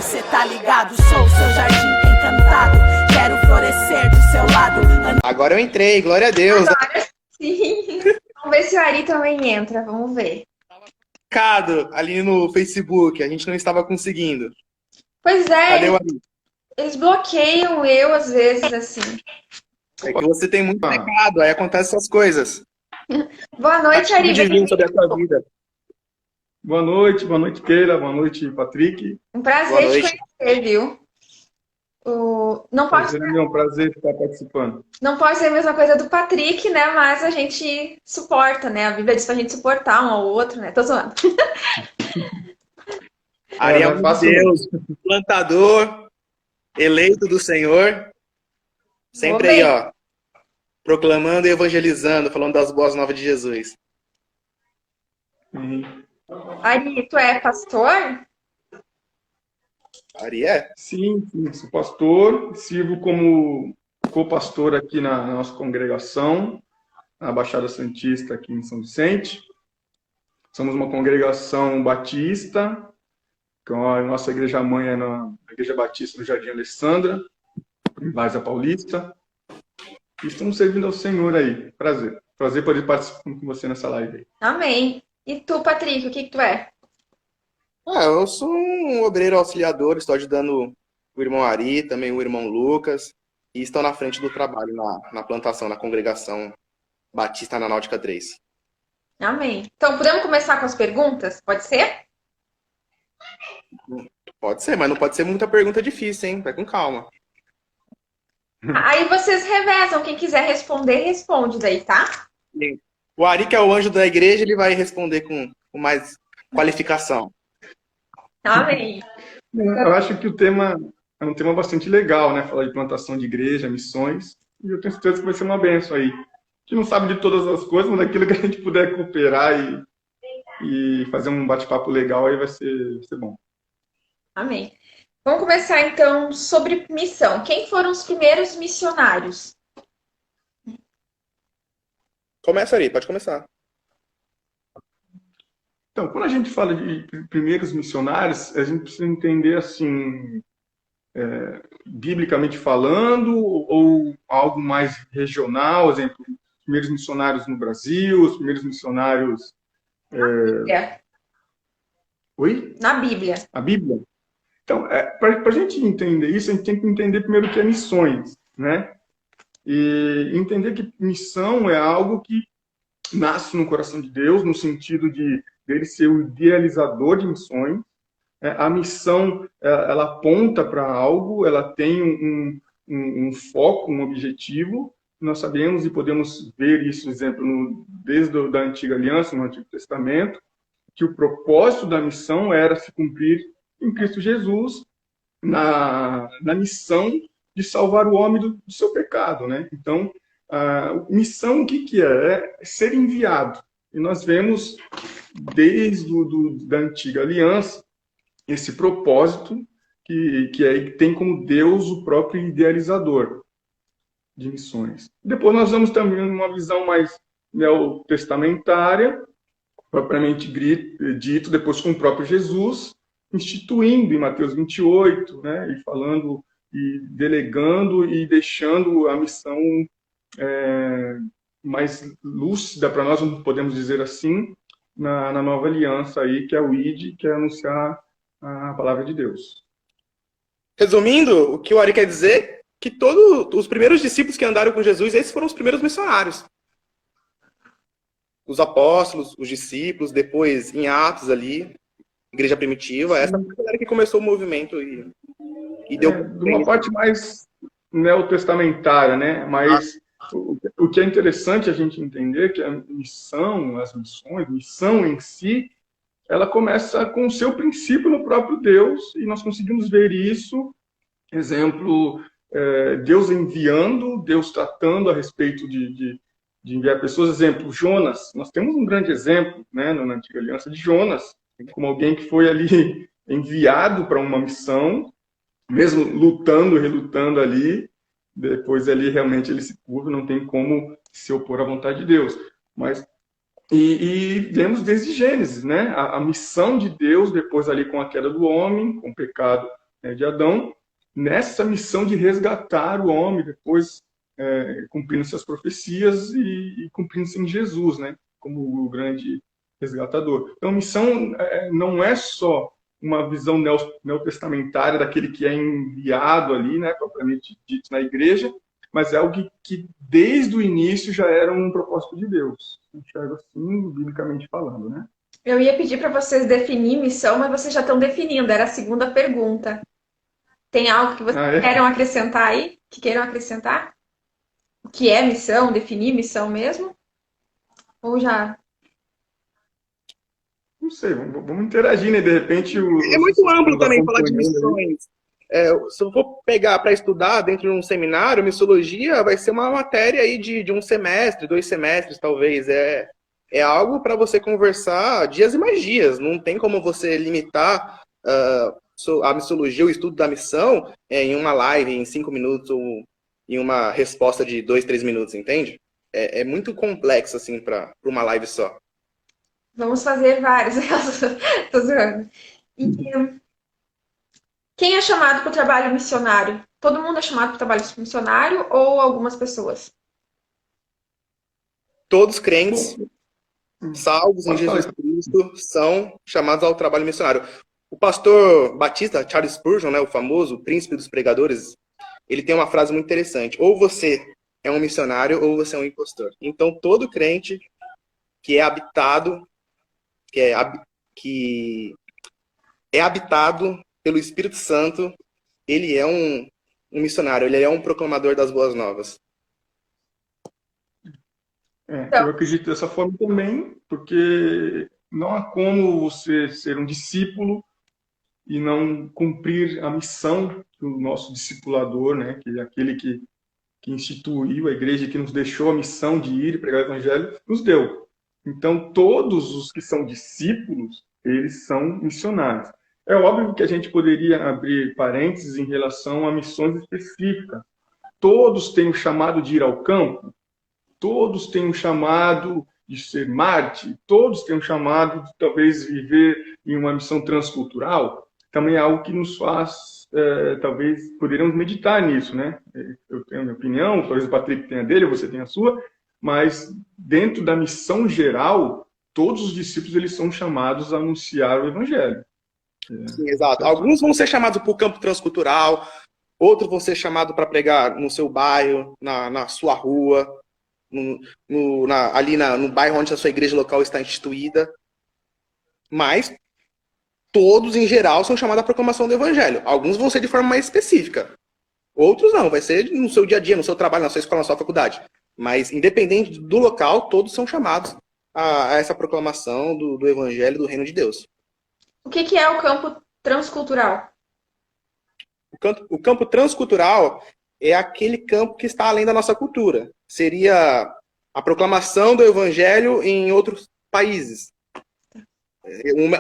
Cê tá ligado, sou o seu jardim encantado. Quero florescer do seu lado. Agora eu entrei, glória a Deus. Agora sim. Vamos ver se o Ari também entra, vamos ver. Recado ali no Facebook, a gente não estava conseguindo. Pois Cadê é, o Ari? eles bloqueiam eu às vezes, assim. É que você tem muito recado, aí acontecem essas coisas. Boa noite, Ari. Divino sobre a sua vida. Boa noite, Keila, boa noite, Patrick. Um prazer te conhecer, viu? Não pode É um prazer estar participando. Não pode ser a mesma coisa do Patrick, né? Mas a gente suporta, né? A Bíblia diz pra gente suportar um ao outro, né? Tô zoando. Ari é um Deus, plantador, eleito do Senhor. Sempre aí, ó, proclamando e evangelizando, falando das boas novas de Jesus. Ari, tu é pastor? Ari é? Sim, sou pastor, sirvo como co-pastor aqui na nossa congregação, na Baixada Santista, aqui em São Vicente. Somos uma congregação batista, então a nossa igreja-mãe é na Igreja Batista do Jardim Alessandra, em Várzea Paulista. E estamos servindo ao Senhor aí. Prazer poder participar com você nessa live aí. Amém. E tu, Patrick, o que tu é? Eu sou um obreiro auxiliador, estou ajudando o irmão Ari, também o irmão Lucas, e estou na frente do trabalho na plantação, na congregação Batista na Náutica 3. Amém. Então, podemos começar com as perguntas? Pode ser? Pode ser, mas não pode ser muita pergunta difícil, hein? Vai com calma. Aí vocês revezam. Quem quiser responder, responde daí, tá? Sim. O Ari, que é o anjo da igreja, ele vai responder com mais qualificação. Amém. Eu acho que o tema é um tema bastante legal, né? Falar de plantação de igreja, missões. E eu tenho certeza que vai ser uma bênção aí. A gente não sabe de todas as coisas, mas daquilo que a gente puder cooperar e fazer um bate-papo legal aí vai ser bom. Amém. Vamos começar então sobre missão. Quem foram os primeiros missionários? Começa, Ari, pode começar. Então, quando a gente fala de primeiros missionários, a gente precisa entender assim, biblicamente falando, ou algo mais regional, exemplo, os primeiros missionários no Brasil, os primeiros missionários... Oi? Na Bíblia. A Bíblia? Então, para a gente entender isso, a gente tem que entender primeiro o que é missões, né? E entender que missão é algo que nasce no coração de Deus, no sentido de ele ser o idealizador de missões. A missão, ela aponta para algo, ela tem um foco, um objetivo. Nós sabemos e podemos ver isso, por exemplo, desde a Antiga Aliança, no Antigo Testamento, que o propósito da missão era se cumprir em Cristo Jesus, na missão de salvar o homem do seu pecado, né? Então, missão, o que é? É ser enviado. E nós vemos, desde da Antiga Aliança, esse propósito que tem como Deus o próprio idealizador de missões. Depois nós vamos também numa visão mais neotestamentária, propriamente dito, depois com o próprio Jesus, instituindo em Mateus 28, né, e falando, e delegando e deixando a missão mais lúcida para nós, podemos dizer assim, na nova aliança aí, que é o ID, que é anunciar a palavra de Deus. Resumindo, o que o Ari quer dizer que todos os primeiros discípulos que andaram com Jesus, esses foram os primeiros missionários. Os apóstolos, os discípulos, depois em Atos ali, igreja primitiva, essa foi a galera que começou o movimento e deu... de uma parte mais neotestamentária, né? Mas o que é interessante a gente entender que a missão, as missões, missão em si, ela começa com o seu princípio no próprio Deus, e nós conseguimos ver isso, exemplo, Deus enviando, Deus tratando a respeito de enviar pessoas, exemplo, Jonas. Nós temos um grande exemplo, né, na Antiga Aliança, de Jonas, como alguém que foi ali enviado para uma missão, mesmo lutando, relutando ali, depois ali realmente ele se curva, não tem como se opor à vontade de Deus. Mas E vemos desde Gênesis, né? A missão de Deus, depois ali com a queda do homem, com o pecado, né, de Adão, nessa missão de resgatar o homem, depois cumprindo suas profecias e cumprindo-se em Jesus, né? Como o grande resgatador. Então, a missão não é só uma visão neotestamentária daquele que é enviado ali, né, propriamente dito na igreja, mas é algo que desde o início já era um propósito de Deus. Eu enxergo assim, biblicamente falando, né? Eu ia pedir para vocês definir missão, mas vocês já estão definindo. Era a segunda pergunta. Tem algo que vocês queiram acrescentar aí? Que queiram acrescentar? O que é missão? Definir missão mesmo? Ou já? Não sei, vamos interagir, né? De repente... É muito amplo também falar de missões. Se eu for pegar para estudar dentro de um seminário, missologia vai ser uma matéria aí de um semestre, 2 semestres, talvez. É algo para você conversar dias e mais dias. Não tem como você limitar a missologia, o estudo da missão, em uma live, em 5 minutos, ou em uma resposta de 2, 3 minutos, entende? É muito complexo, assim, para uma live só. Vamos fazer vários. Tô zoando. E quem é chamado para o trabalho missionário? Todo mundo é chamado para o trabalho missionário ou algumas pessoas? Todos crentes, salvos em Jesus Cristo, são chamados ao trabalho missionário. O pastor batista, Charles Spurgeon, né, o famoso príncipe dos pregadores, ele tem uma frase muito interessante. Ou você é um missionário ou você é um impostor. Então, todo crente que é habitado, que é habitado pelo Espírito Santo, ele é um missionário, ele é um proclamador das boas novas. Eu acredito dessa forma também, porque não há como você ser um discípulo e não cumprir a missão do nosso discipulador, né? Que é aquele que instituiu a igreja, que nos deixou a missão de ir e pregar o evangelho, nos deu. Então, todos os que são discípulos, eles são missionários. É óbvio que a gente poderia abrir parênteses em relação a missões específicas. Todos têm o chamado de ir ao campo, todos têm um chamado de ser Marte, todos têm um chamado de talvez viver em uma missão transcultural. Também é algo que nos faz, talvez, poderíamos meditar nisso, né? Eu tenho a minha opinião, talvez o Patrick tenha a dele, você tem a sua, mas dentro da missão geral, todos os discípulos eles são chamados a anunciar o evangelho. Sim, exato. Alguns vão ser chamados para o campo transcultural, outros vão ser chamados para pregar no seu bairro, na sua rua, ali no bairro onde a sua igreja local está instituída. Mas todos, em geral, são chamados à proclamação do evangelho. Alguns vão ser de forma mais específica. Outros não, vai ser no seu dia a dia, no seu trabalho, na sua escola, na sua faculdade. Mas, independente do local, todos são chamados a essa proclamação do evangelho do reino de Deus. O que é o campo transcultural? O campo transcultural é aquele campo que está além da nossa cultura. Seria a proclamação do evangelho em outros países.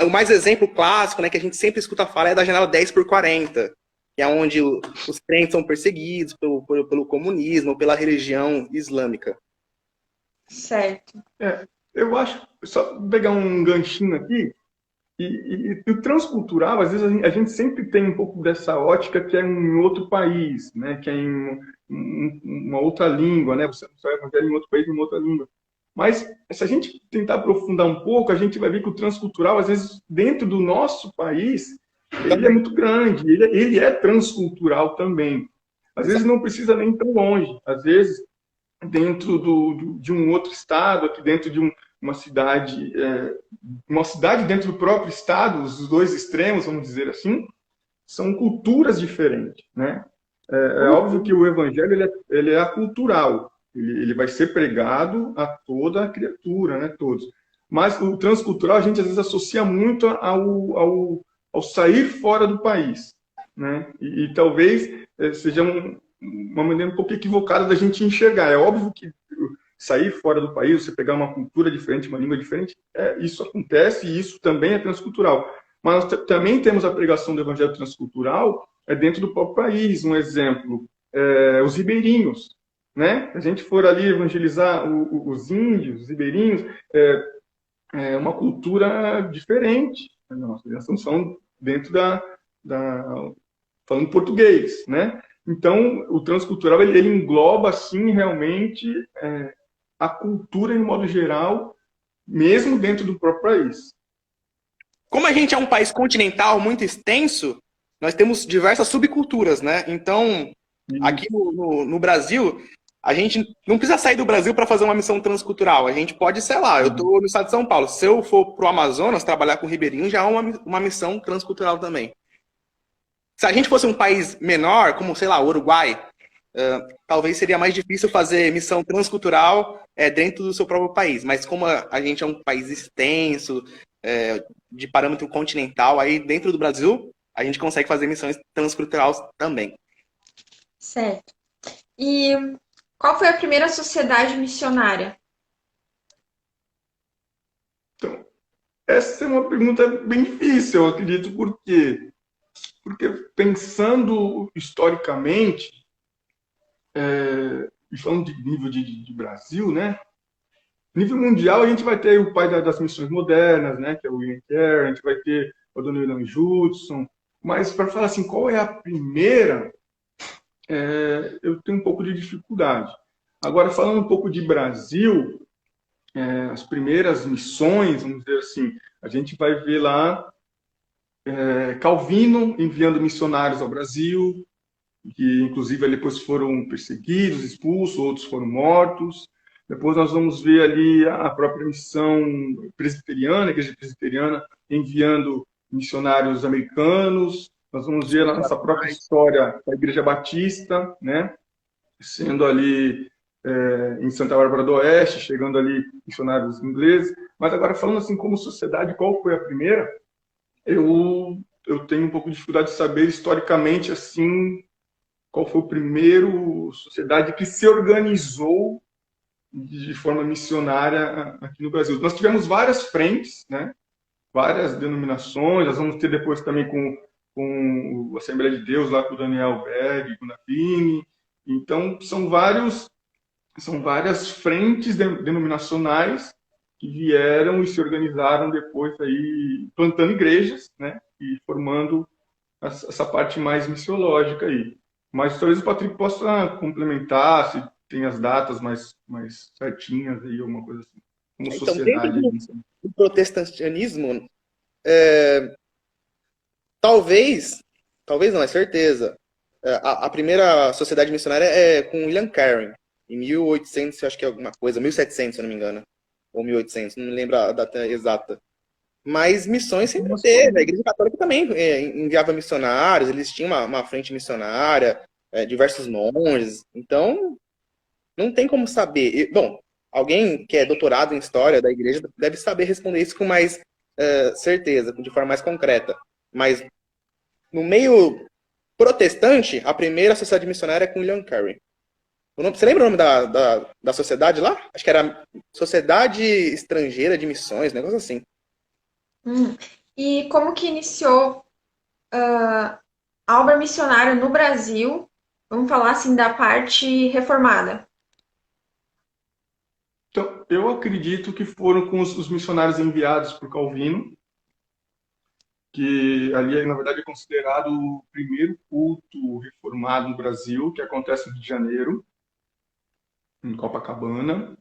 O mais exemplo clássico, né, que a gente sempre escuta falar é da janela 10x40, que é onde os crentes são perseguidos pelo comunismo, pela religião islâmica. Certo. Eu acho, só pegar um ganchinho aqui, e o transcultural, às vezes a gente sempre tem um pouco dessa ótica que é em outro país, né? Que é em uma outra língua, né? Você vai evangelho em outro país, em uma outra língua. Mas se a gente tentar aprofundar um pouco, a gente vai ver que o transcultural, às vezes, dentro do nosso país, ele é muito grande, ele é transcultural também. Às vezes não precisa nem tão longe, às vezes dentro de um outro estado, aqui dentro de uma cidade dentro do próprio estado, os dois extremos, vamos dizer assim, são culturas diferentes, né? É óbvio que o evangelho ele é acultural, ele vai ser pregado a toda a criatura, né? Todos. Mas o transcultural a gente às vezes associa muito ao sair fora do país, né? E talvez seja uma maneira um pouco equivocada da gente enxergar. É óbvio que sair fora do país, você pegar uma cultura diferente, uma língua diferente, isso acontece e isso também é transcultural. Mas nós também temos a pregação do evangelho transcultural dentro do próprio país. Um exemplo, os ribeirinhos, né? Se a gente for ali evangelizar os índios, os ribeirinhos, uma cultura diferente. Nós estamos falando dentro falando português, né? Então, o transcultural, ele engloba, assim, realmente a cultura, em modo geral, mesmo dentro do próprio país. Como a gente é um país continental muito extenso, nós temos diversas subculturas, né? Então, aqui no Brasil, a gente não precisa sair do Brasil para fazer uma missão transcultural. A gente pode, sei lá, eu estou no estado de São Paulo. Se eu for para o Amazonas trabalhar com ribeirinho, já é uma missão transcultural também. Se a gente fosse um país menor, como, sei lá, o Uruguai, talvez seria mais difícil fazer missão transcultural dentro do seu próprio país. Mas como a gente é um país extenso, de parâmetro continental, aí dentro do Brasil, a gente consegue fazer missões transculturais também. Certo. E qual foi a primeira sociedade missionária? Então, essa é uma pergunta bem difícil, eu acredito, por quê? Porque pensando historicamente, e falando de nível de Brasil, né? Nível mundial, a gente vai ter o pai das missões modernas, né? Que é o William Carey, a gente vai ter o Adoniran Judson. Mas para falar assim, qual é a primeira, eu tenho um pouco de dificuldade. Agora, falando um pouco de Brasil, as primeiras missões, vamos dizer assim, a gente vai ver lá Calvino enviando missionários ao Brasil, que inclusive depois foram perseguidos, expulsos, outros foram mortos. Depois nós vamos ver ali a própria missão presbiteriana, a igreja presbiteriana, enviando missionários americanos. Nós vamos ver a nossa própria história da Igreja Batista, né? Sendo ali em Santa Bárbara do Oeste, chegando ali missionários ingleses. Mas agora, falando assim como sociedade, qual foi a primeira? Eu tenho um pouco de dificuldade de saber historicamente assim qual foi o primeiro sociedade que se organizou de forma missionária aqui no Brasil. Nós tivemos várias frentes, né? Várias denominações. Nós vamos ter depois também com a Assembleia de Deus, lá com o Daniel Berg, com o Navini. Então, são várias frentes denominacionais que vieram e se organizaram depois aí, plantando igrejas, né? E formando essa parte mais missiológica aí. Mas talvez o Patrick possa complementar, se tem as datas mais certinhas aí, alguma coisa assim. Como então, sociedade. Dentro do protestantismo, talvez não, é certeza. A primeira sociedade missionária é com William Carey, em 1800, acho que é alguma coisa, 1700, se eu não me engano. Ou 1800, não me lembro a data exata. Mas missões sempre teve. A Igreja Católica também enviava missionários, eles tinham uma frente missionária, diversos monges. Então, não tem como saber. Bom, alguém que é doutorado em História da Igreja deve saber responder isso com mais certeza, de forma mais concreta. Mas, no meio protestante, a primeira sociedade missionária é com William Carey. Você lembra o nome da sociedade lá? Acho que era Sociedade Estrangeira de Missões, um negócio assim. E como que iniciou a obra missionária no Brasil? Vamos falar assim da parte reformada. Então, eu acredito que foram com os missionários enviados por Calvino, que ali, na verdade, é considerado o primeiro culto reformado no Brasil, que acontece no Rio de Janeiro, em Copacabana.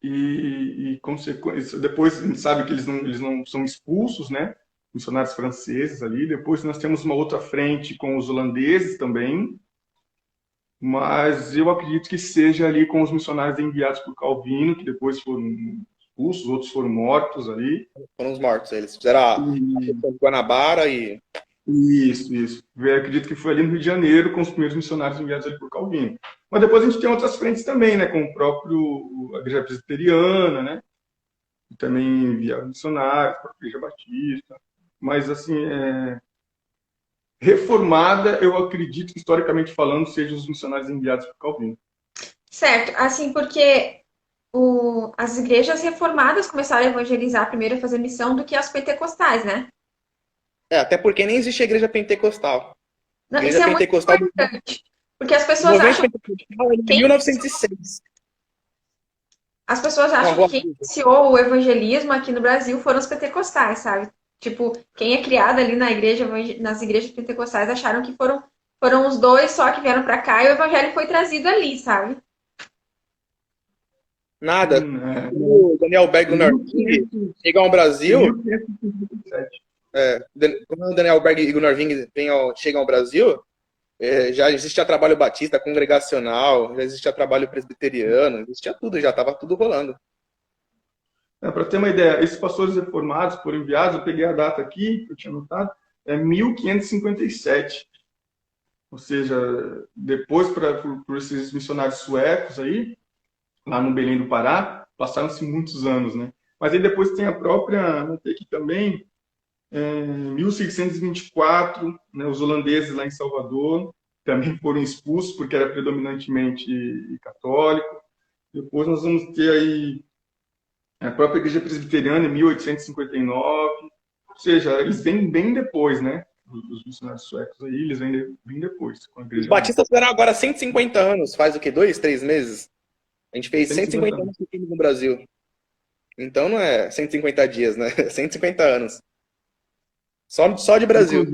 E consequência, depois a gente sabe que eles não são expulsos, né? Missionários franceses ali. Depois nós temos uma outra frente com os holandeses também. Mas eu acredito que seja ali com os missionários enviados por Calvino, que depois foram expulsos, outros foram mortos ali. Foram os mortos, eles fizeram a questão de Guanabara e... Isso. Eu acredito que foi ali no Rio de Janeiro, com os primeiros missionários enviados ali por Calvino. Mas depois a gente tem outras frentes também, né? Com a Igreja Presbiteriana, né? Que também enviava missionários para a Igreja Batista. Mas, assim, reformada, eu acredito que, historicamente falando, sejam os missionários enviados por Calvino. Certo, assim, porque as igrejas reformadas começaram a evangelizar primeiro, a fazer missão, do que as pentecostais, né? Até porque nem existe a igreja pentecostal. Não, Igreja isso é pentecostal muito importante, porque as pessoas acham pentecostal é de 1906. As pessoas acham que quem iniciou o evangelismo aqui no Brasil foram os pentecostais, sabe? Tipo, quem é criado ali na igreja, nas igrejas pentecostais acharam que foram os dois só que vieram pra cá e o evangelho foi trazido ali, sabe? Nada. O Daniel Berg e Gunnar Ving chegam ao Brasil. 1557. Quando o Daniel Berg e Gunnar Ving chegam ao Brasil, já existia trabalho batista, congregacional, já existia trabalho presbiteriano, existia tudo, já estava tudo rolando. Para ter uma ideia, esses pastores reformados foram enviados, eu peguei a data aqui, que eu tinha notado, é 1557. Ou seja, depois, por esses missionários suecos aí, lá no Belém do Pará, passaram-se muitos anos, né? Mas aí depois tem a própria, notei aqui também, 1624, né, os holandeses lá em Salvador também foram expulsos porque era predominantemente católico. Depois nós vamos ter aí a própria Igreja Presbiteriana em 1859. Ou seja, eles vêm bem depois, né? Os missionários suecos aí, eles vêm bem depois. Com a igreja. Os batistas fizeram agora 150 anos, faz o quê? 2, 3 meses? A gente fez 150 anos no Brasil. Então não é 150 dias, né? 150 anos. Só de Brasil.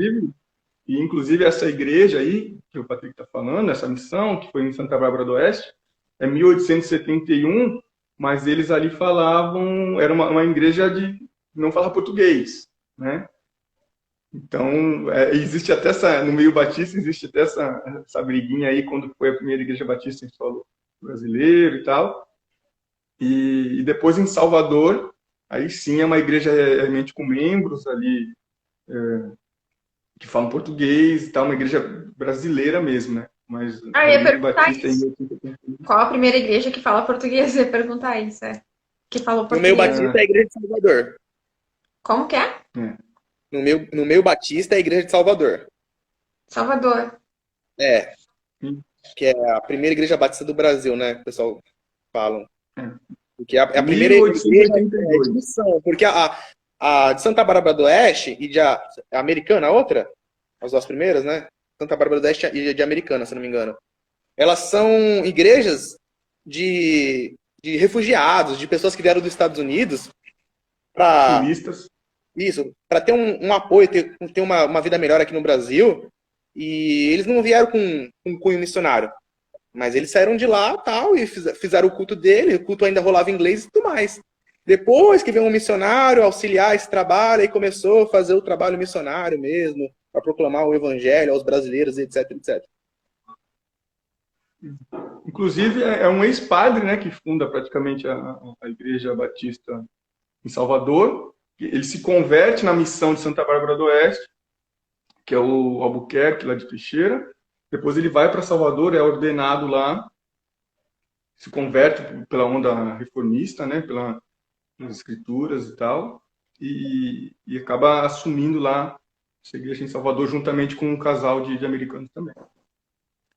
Inclusive essa igreja aí, que o Patrick está falando, essa missão, que foi em Santa Bárbara do Oeste, é 1871, mas eles ali falavam, era uma igreja de não falar português, né? Então, existe até no meio batista, existe até essa briguinha aí, quando foi a primeira igreja batista em solo brasileiro e tal. E depois em Salvador, aí sim é uma igreja realmente com membros ali, que falam português e tal, uma igreja brasileira mesmo, né? Mas eu ia perguntar isso. Qual a primeira igreja que fala português? Eu ia perguntar isso, que falou português. No meio batista é a igreja de Salvador. Como que é? No meio batista é a igreja de Salvador. Salvador. Que é a primeira igreja batista do Brasil, né? O pessoal falam. Porque é a primeira igreja de missão. Porque a de Santa Bárbara do Oeste e a Americana, a outra, as duas primeiras, né? Santa Bárbara do Oeste e de Americana, se não me engano. Elas são igrejas de refugiados, de pessoas que vieram dos Estados Unidos para turistas. Isso, para ter um apoio, ter uma vida melhor aqui no Brasil. E eles não vieram com um cunho missionário. Mas eles saíram de lá tal, e fizeram o culto dele, o culto ainda rolava em inglês e tudo mais. Depois que veio um missionário auxiliar esse trabalho, aí começou a fazer o trabalho missionário mesmo, para proclamar o evangelho aos brasileiros, etc, etc. Inclusive, é um ex-padre, né, que funda praticamente a Igreja Batista em Salvador. Ele se converte na missão de Santa Bárbara do Oeste, que é o Albuquerque, lá de Teixeira. Depois ele vai para Salvador, é ordenado lá, se converte pela onda reformista, né, pelas escrituras e tal, e acaba assumindo lá essa igreja em Salvador, juntamente com um casal de americanos também.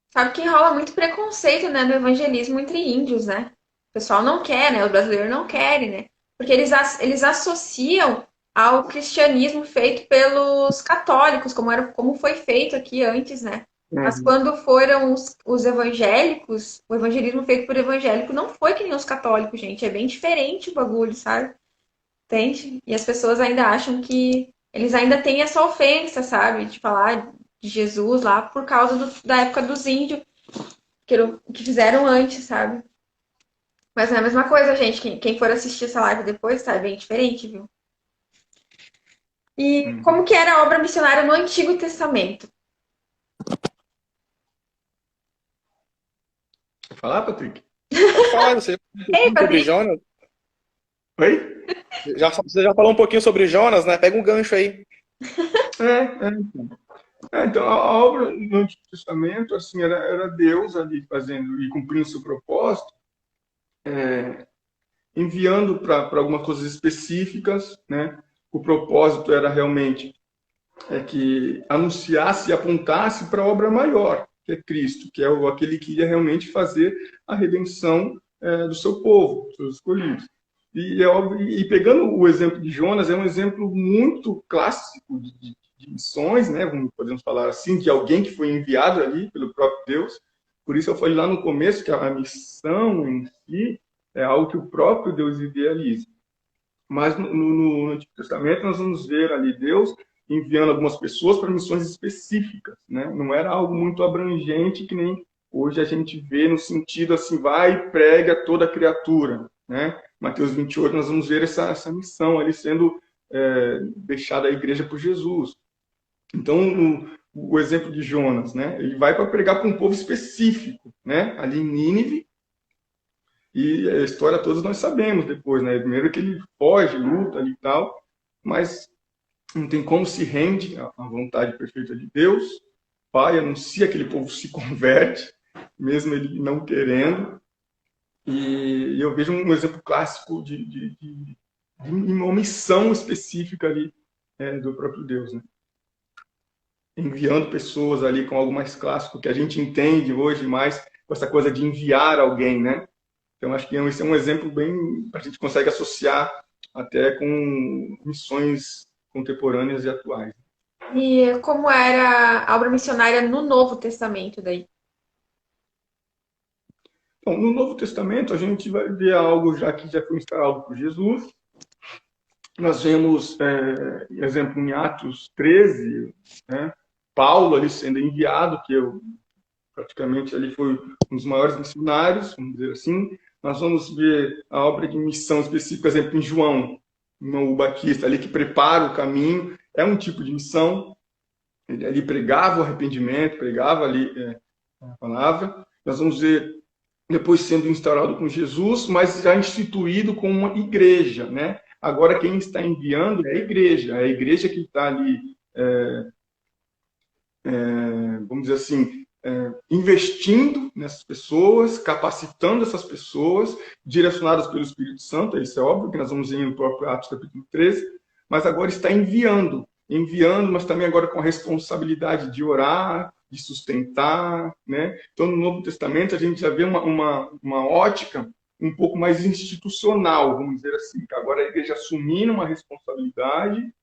Sabe que rola muito preconceito, né, do evangelismo entre índios, né? O pessoal não quer, né? Os brasileiros não querem, né? Porque eles associam ao cristianismo feito pelos católicos, como foi feito aqui antes, né? Mas quando foram os evangélicos, o evangelismo feito por evangélico não foi que nem os católicos, gente. É bem diferente o bagulho, sabe? Entende? E as pessoas ainda acham que eles ainda têm essa ofensa, sabe? De falar de Jesus lá por causa da época dos índios que fizeram antes, sabe? Mas não é a mesma coisa, gente. Quem for assistir essa live depois, tá? É bem diferente, viu? E como que era a obra missionária no Antigo Testamento? Quer falar, Patrick? Pode falar, você sobre Jonas? Oi? Você já falou um pouquinho sobre Jonas, né? Pega um gancho aí. Então, a obra no Antigo Testamento, assim, era Deus ali fazendo e cumprindo o seu propósito, enviando para algumas coisas específicas, né? O propósito era realmente que anunciasse e apontasse para a obra maior, que é Cristo, que é aquele que ia realmente fazer a redenção do seu povo, dos seus escolhidos. E pegando o exemplo de Jonas, é um exemplo muito clássico de missões, né? Podemos falar assim, de alguém que foi enviado ali pelo próprio Deus. Por isso eu falei lá no começo que a missão em si É algo que o próprio Deus idealiza. Mas no Antigo Testamento nós vamos ver ali Deus enviando algumas pessoas para missões específicas, né? Não era algo muito abrangente que nem hoje a gente vê no sentido assim, vai e prega a toda criatura, né? Mateus 28 nós vamos ver essa missão ali sendo deixada à igreja por Jesus. Então, o exemplo de Jonas, né? Ele vai para pregar para um povo específico, né? Ali em Nínive. E a história todos nós sabemos depois, né? Primeiro que ele foge, luta ali e tal, mas não tem como se rende à vontade perfeita de Deus. Pai anuncia, aquele povo se converte, mesmo ele não querendo. E eu vejo um exemplo clássico de uma missão específica ali do próprio Deus, né? Enviando pessoas ali com algo mais clássico, que a gente entende hoje mais com essa coisa de enviar alguém, né? Então, acho que esse é um exemplo bem... A gente consegue associar até com missões contemporâneas e atuais. E como era a obra missionária no Novo Testamento daí? Bom, no Novo Testamento, a gente vai ver algo já que já foi instalado por Jesus. Nós vemos, exemplo, em Atos 13, né? Paulo ali sendo enviado, que praticamente ali foi um dos maiores missionários, vamos dizer assim. Nós vamos ver a obra de missão específica, por exemplo, em João, o Batista, ali que prepara o caminho, é um tipo de missão. Ele ali pregava o arrependimento, pregava ali a palavra. Nós vamos ver depois sendo instaurado com Jesus, mas já instituído como uma igreja, né? Agora quem está enviando é a igreja que está ali, vamos dizer assim, investindo nessas pessoas, capacitando essas pessoas, direcionadas pelo Espírito Santo, isso é óbvio, que nós vamos ver no próprio Atos capítulo 13, mas agora está enviando, mas também agora com a responsabilidade de orar, de sustentar, né? Então, no Novo Testamento, a gente já vê uma ótica um pouco mais institucional, vamos dizer assim, que agora a igreja assumindo uma responsabilidade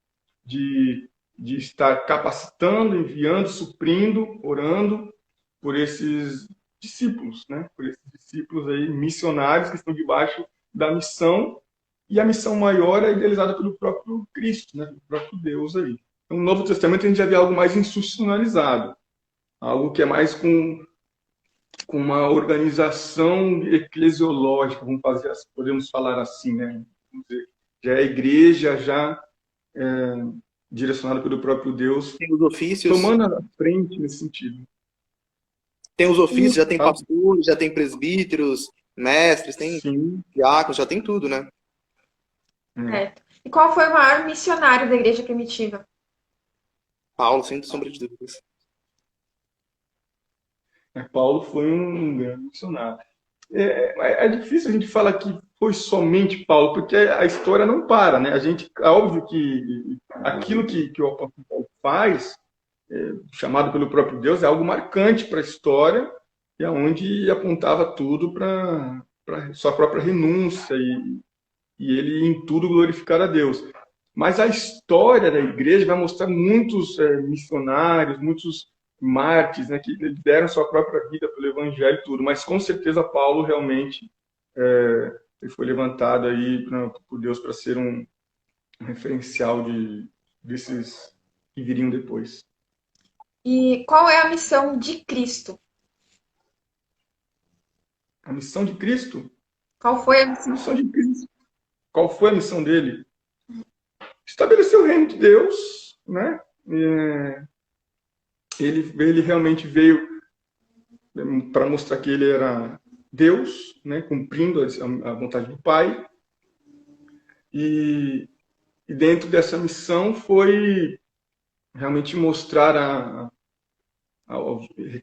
de estar capacitando, enviando, suprindo, orando por esses discípulos, né? Por esses discípulos aí missionários que estão debaixo da missão, e a missão maior é idealizada pelo próprio Cristo, né? Pelo próprio Deus aí. Então, no Novo Testamento a gente já vê algo mais institucionalizado, algo que é mais com uma organização eclesiológica, podemos falar assim, né? Vamos dizer, já é a igreja já direcionada pelo próprio Deus, Tem os ofícios, tomando a frente nesse sentido. tem os ofícios, já tem pastores, já tem presbíteros, mestres, tem diáconos, já tem tudo, né? Certo. E qual foi o maior missionário da igreja primitiva? Paulo, sem sombra de dúvidas. Paulo foi um grande missionário. É difícil a gente falar que foi somente Paulo, porque a história não para, né? É óbvio que aquilo que o apóstolo Paulo faz, chamado pelo próprio Deus, é algo marcante para a história, e aonde apontava tudo para sua própria renúncia e ele em tudo glorificar a Deus. Mas a história da igreja vai mostrar muitos missionários, muitos mártires, né, que deram sua própria vida pelo evangelho e tudo, mas com certeza Paulo realmente ele foi levantado aí por Deus para ser um referencial desses que viriam depois. E qual é a missão de Cristo? A missão de Cristo? Qual foi a missão? A missão de Cristo. Qual foi a missão dele? Estabelecer o reino de Deus, né? Ele realmente veio para mostrar que ele era Deus, né? Cumprindo a vontade do Pai. E dentro dessa missão foi realmente mostrar,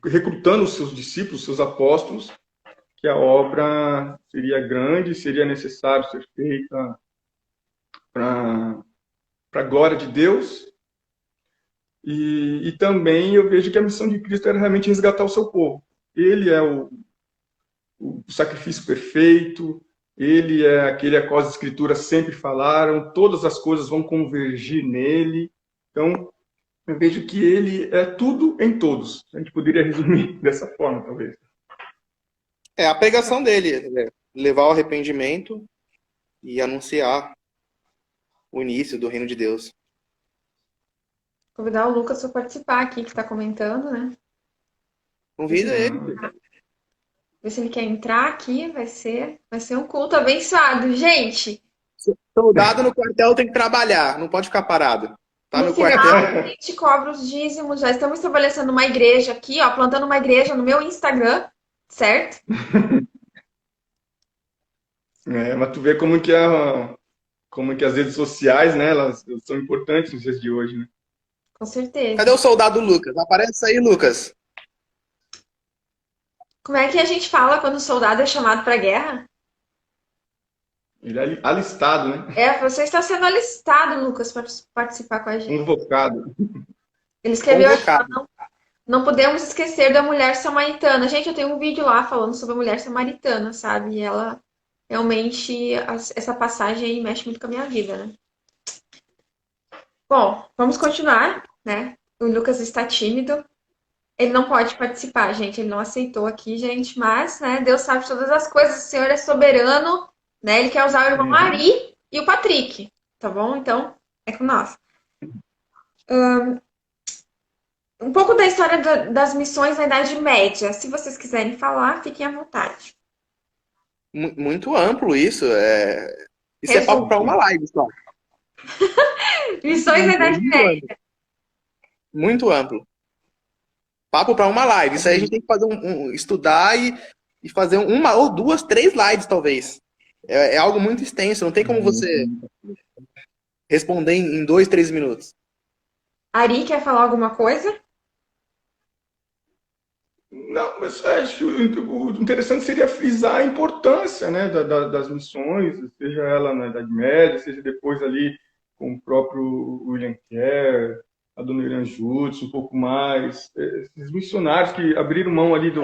recrutando os seus discípulos, seus apóstolos, que a obra seria grande, seria necessário ser feita para a glória de Deus. E também eu vejo que a missão de Cristo era realmente resgatar o seu povo. Ele é o sacrifício perfeito, ele é aquele a qual as Escrituras sempre falaram, todas as coisas vão convergir nele. Então, eu vejo que ele é tudo em todos. A gente poderia resumir dessa forma, talvez. A pregação dele, levar ao arrependimento e anunciar o início do reino de Deus. Convidar o Lucas para participar aqui, que está comentando, né? Convida ele. Ver se ele quer entrar aqui, vai ser um culto abençoado. Gente, Soldado no quartel tem que trabalhar, não pode ficar parado. Tá no final, quartel. a gente cobra os dízimos, já estamos estabelecendo uma igreja aqui, ó, plantando uma igreja no meu Instagram, certo? Mas tu vê como que as redes sociais, né, elas são importantes nos dias de hoje, né? Com certeza. Cadê o soldado Lucas? Aparece aí, Lucas. Como é que a gente fala quando o soldado é chamado para a guerra? Ele é alistado, né? Você está sendo alistado, Lucas, para participar com a gente. Convocado. Ele escreveu aqui, Convocado. não podemos esquecer da mulher samaritana. Gente, eu tenho um vídeo lá falando sobre a mulher samaritana, sabe? E ela, realmente, essa passagem aí mexe muito com a minha vida, né? Bom, vamos continuar, né? O Lucas está tímido. Ele não pode participar, gente. Ele não aceitou aqui, gente. Mas, né? Deus sabe de todas as coisas. O Senhor é soberano, né? Ele quer usar o irmão Ari e o Patrick, tá bom? Então, é com nós. Um pouco da história das missões na Idade Média. Se vocês quiserem falar, fiquem à vontade. Muito amplo isso. Isso é papo para uma live só. Missões na Idade Média. Muito amplo. Papo para uma live. Isso aí a gente tem que fazer estudar e fazer uma ou duas, 3 lives, talvez. É algo muito extenso. Não tem como você responder em 2, 3 minutos. Ari, quer falar alguma coisa? Não, mas acho o interessante seria frisar a importância, né, das missões, seja ela na Idade Média, seja depois ali com o próprio William Kerr, a dona Irã Jutz, um pouco mais, esses missionários que abriram mão ali do...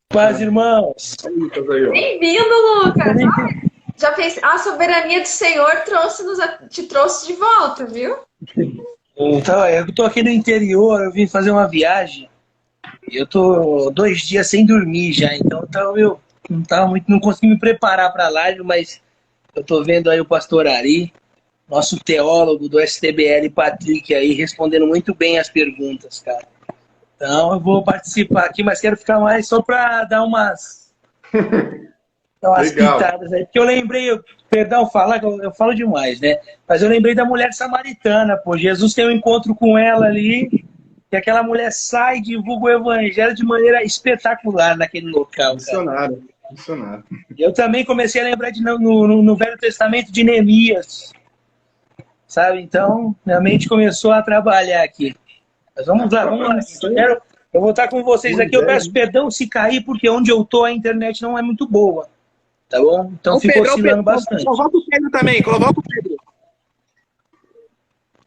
Paz, irmãos! Bem-vindo, Lucas! Já fez a soberania do Senhor te trouxe de volta, viu? Então, eu tô aqui no interior, eu vim fazer uma viagem. Eu tô 2 dias sem dormir já, então eu não consegui me preparar para a live, mas eu tô vendo aí o pastor Ari, nosso teólogo do STBL, Patrick, aí, respondendo muito bem as perguntas, cara. Então eu vou participar aqui, mas quero ficar mais só para dar umas pitadas aí, porque eu lembrei, perdão falar, eu falo demais, né? Mas eu lembrei da mulher samaritana, pô. Jesus tem um encontro com ela ali, e aquela mulher sai e divulga o evangelho de maneira espetacular naquele local. Missionário. Eu também comecei a lembrar no Velho Testamento de Neemias, sabe? Então, minha mente começou a trabalhar aqui. Mas vamos lá. Eu vou estar com vocês aqui. Eu peço perdão se cair, porque onde eu tô a internet não é muito boa. Tá bom? Então fico oscilando bastante. Coloca o Pedro também, coloca o Pedro.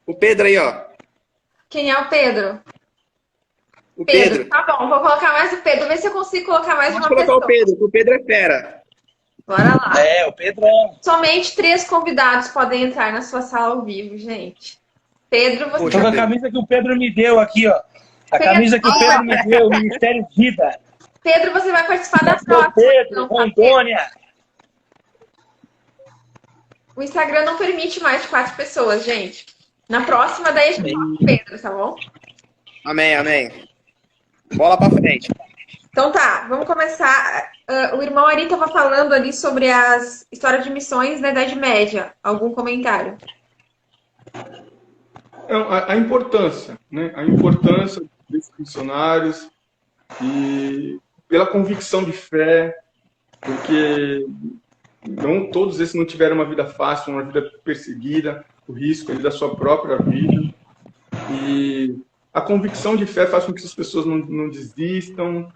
O Pedro aí, ó. Quem é o Pedro? O Pedro. Tá bom, vou colocar mais o Pedro. Vê se eu consigo colocar mais Pode uma colocar pessoa. o Pedro, porque o Pedro é fera. Bora lá. O Pedro é... Somente 3 convidados podem entrar na sua sala ao vivo, gente. Pedro, você... Tô com a camisa que o Pedro me deu aqui, ó. A camisa que o Pedro me deu, o Ministério Vida. Pedro, você vai participar da próxima. Pedro, Rondônia. O Instagram não permite mais de 4 pessoas, gente. Na próxima, daí a gente coloca o Pedro, tá bom? Amém. Bola pra frente. Então tá, vamos começar. O irmão Ari estava falando ali sobre as histórias de missões na Idade Média. Algum comentário? A importância, né? A importância desses missionários e pela convicção de fé, porque não todos esses não tiveram uma vida fácil, uma vida perseguida, o risco da sua própria vida. E a convicção de fé faz com que essas pessoas não desistam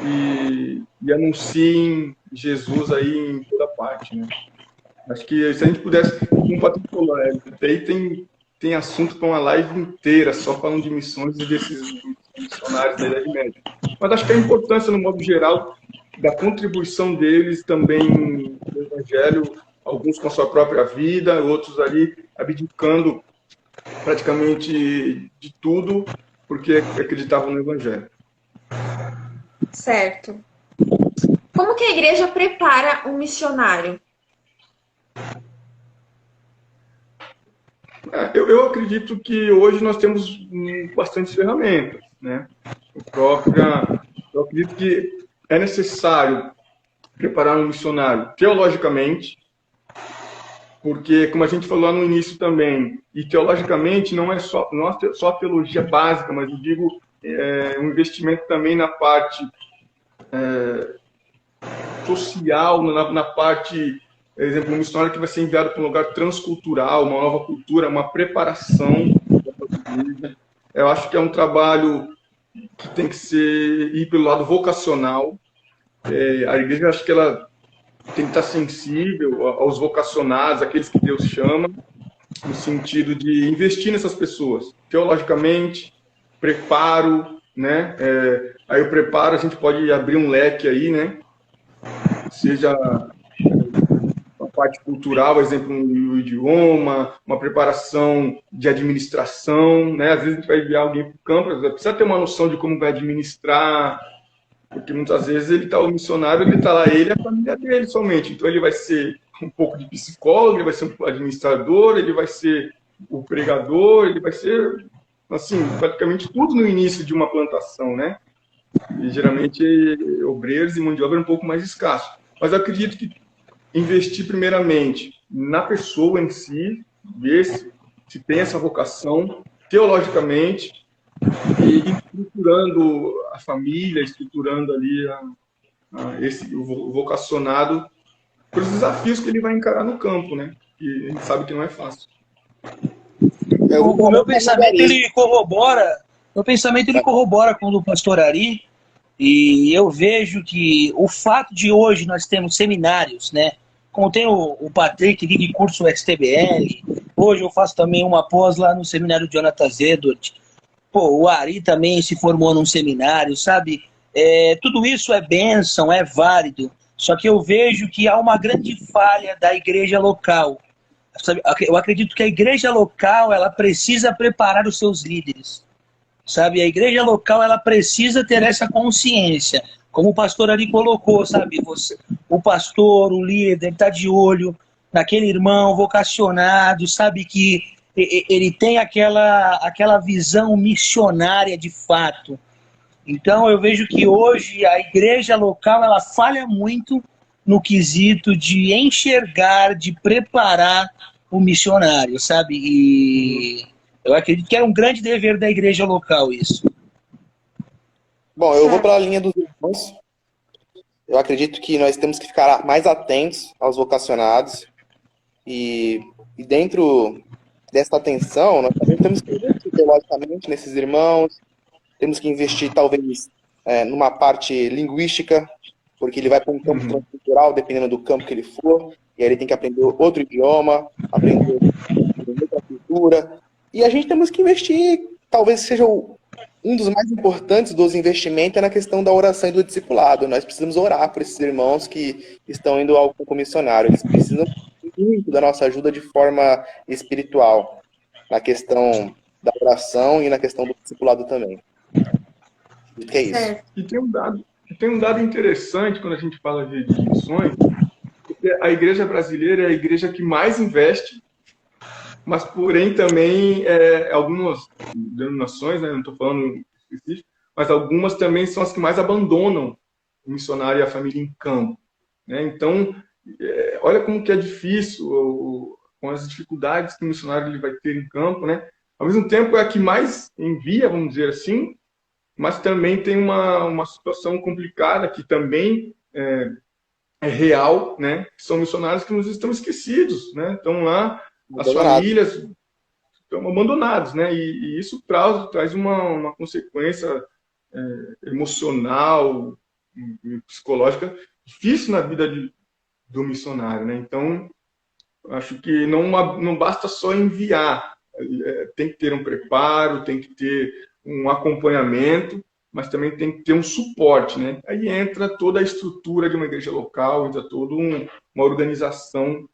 e anunciem Jesus aí em toda parte, né? Acho que se a gente pudesse, como o Patrick falou, aí tem assunto para uma live inteira só falando de missões e desses missionários da Idade Média. Mas acho que a importância, no modo geral, da contribuição deles também no Evangelho, alguns com a sua própria vida, outros ali abdicando praticamente de tudo porque acreditavam no Evangelho. Certo. Como que a igreja prepara um missionário? Eu acredito que hoje nós temos bastante ferramentas, né? Eu acredito que é necessário preparar um missionário teologicamente, porque, como a gente falou lá no início também, e teologicamente não é só a teologia básica, mas eu digo um investimento também na parte social, na parte, por exemplo, um missionário que vai ser enviado para um lugar transcultural, uma nova cultura, uma preparação. Eu acho que é um trabalho que tem que ir pelo lado vocacional. A igreja, acho que ela tem que estar sensível aos vocacionados, aqueles que Deus chama, no sentido de investir nessas pessoas, teologicamente, preparo, né? Aí o preparo, a gente pode abrir um leque aí, né? Seja a parte cultural, por exemplo, o idioma, uma preparação de administração, né? Às vezes a gente vai enviar alguém para o campo, precisa ter uma noção de como vai administrar, porque muitas vezes o missionário, ele está lá, ele e a família dele somente. Então ele vai ser um pouco de psicólogo, ele vai ser um administrador, ele vai ser o pregador, ele vai ser, assim, praticamente tudo no início de uma plantação, né? E geralmente obreiros e mão de obra é um pouco mais escasso. Mas eu acredito que investir primeiramente na pessoa em si, ver se tem essa vocação teologicamente, e estruturando a família, estruturando ali o vocacionado para os desafios que ele vai encarar no campo, né? E a gente sabe que não é fácil. O meu pensamento ele corrobora com o do pastor Ari, e eu vejo que o fato de hoje nós temos seminários, né? Como tem o Patrick de curso STBL, hoje eu faço também uma pós lá no seminário Jonathan Edwards. Pô, o Ari também se formou num seminário, sabe? Tudo isso é bênção, é válido. Só que eu vejo que há uma grande falha da igreja local. Sabe? Eu acredito que a igreja local ela precisa preparar os seus líderes. Sabe? A igreja local ela precisa ter essa consciência. Como o pastor Ari colocou, sabe? O pastor, o líder, está de olho naquele irmão vocacionado, sabe que ele tem aquela visão missionária de fato. Então eu vejo que hoje a igreja local ela falha muito no quesito de enxergar, de preparar o missionário, sabe? E eu acredito que é um grande dever da igreja local isso. Bom, eu vou para a linha dos irmãos. Eu acredito que nós temos que ficar mais atentos aos vocacionados e dentro dessa atenção, nós também temos que investir teologicamente nesses irmãos, temos que investir talvez numa parte linguística, porque ele vai para um campo transcultural, dependendo do campo que ele for, e aí ele tem que aprender outro idioma, aprender outra cultura, e a gente temos que investir, talvez seja um dos mais importantes dos investimentos é na questão da oração e do discipulado. Nós precisamos orar por esses irmãos que estão indo ao campo missionário, eles precisam muito da nossa ajuda de forma espiritual, na questão da oração e na questão do discipulado também. Que é isso. E tem um dado interessante quando a gente fala de missões, porque a igreja brasileira é a igreja que mais investe, mas porém também algumas denominações, né, não estou falando específico, mas algumas também são as que mais abandonam o missionário e a família em campo, né? Então, olha como que é difícil, com as dificuldades que o missionário ele vai ter em campo, né? Ao mesmo tempo é a que mais envia, vamos dizer assim, mas também tem uma situação complicada que também é real, né? São missionários que nos estão esquecidos, né? Estão lá, as famílias estão abandonadas, né? E isso traz uma consequência emocional e psicológica difícil na vida do missionário, né? Então, acho que não basta só enviar, tem que ter um preparo, tem que ter um acompanhamento, mas também tem que ter um suporte, né? Aí entra toda a estrutura de uma igreja local, entra toda uma organização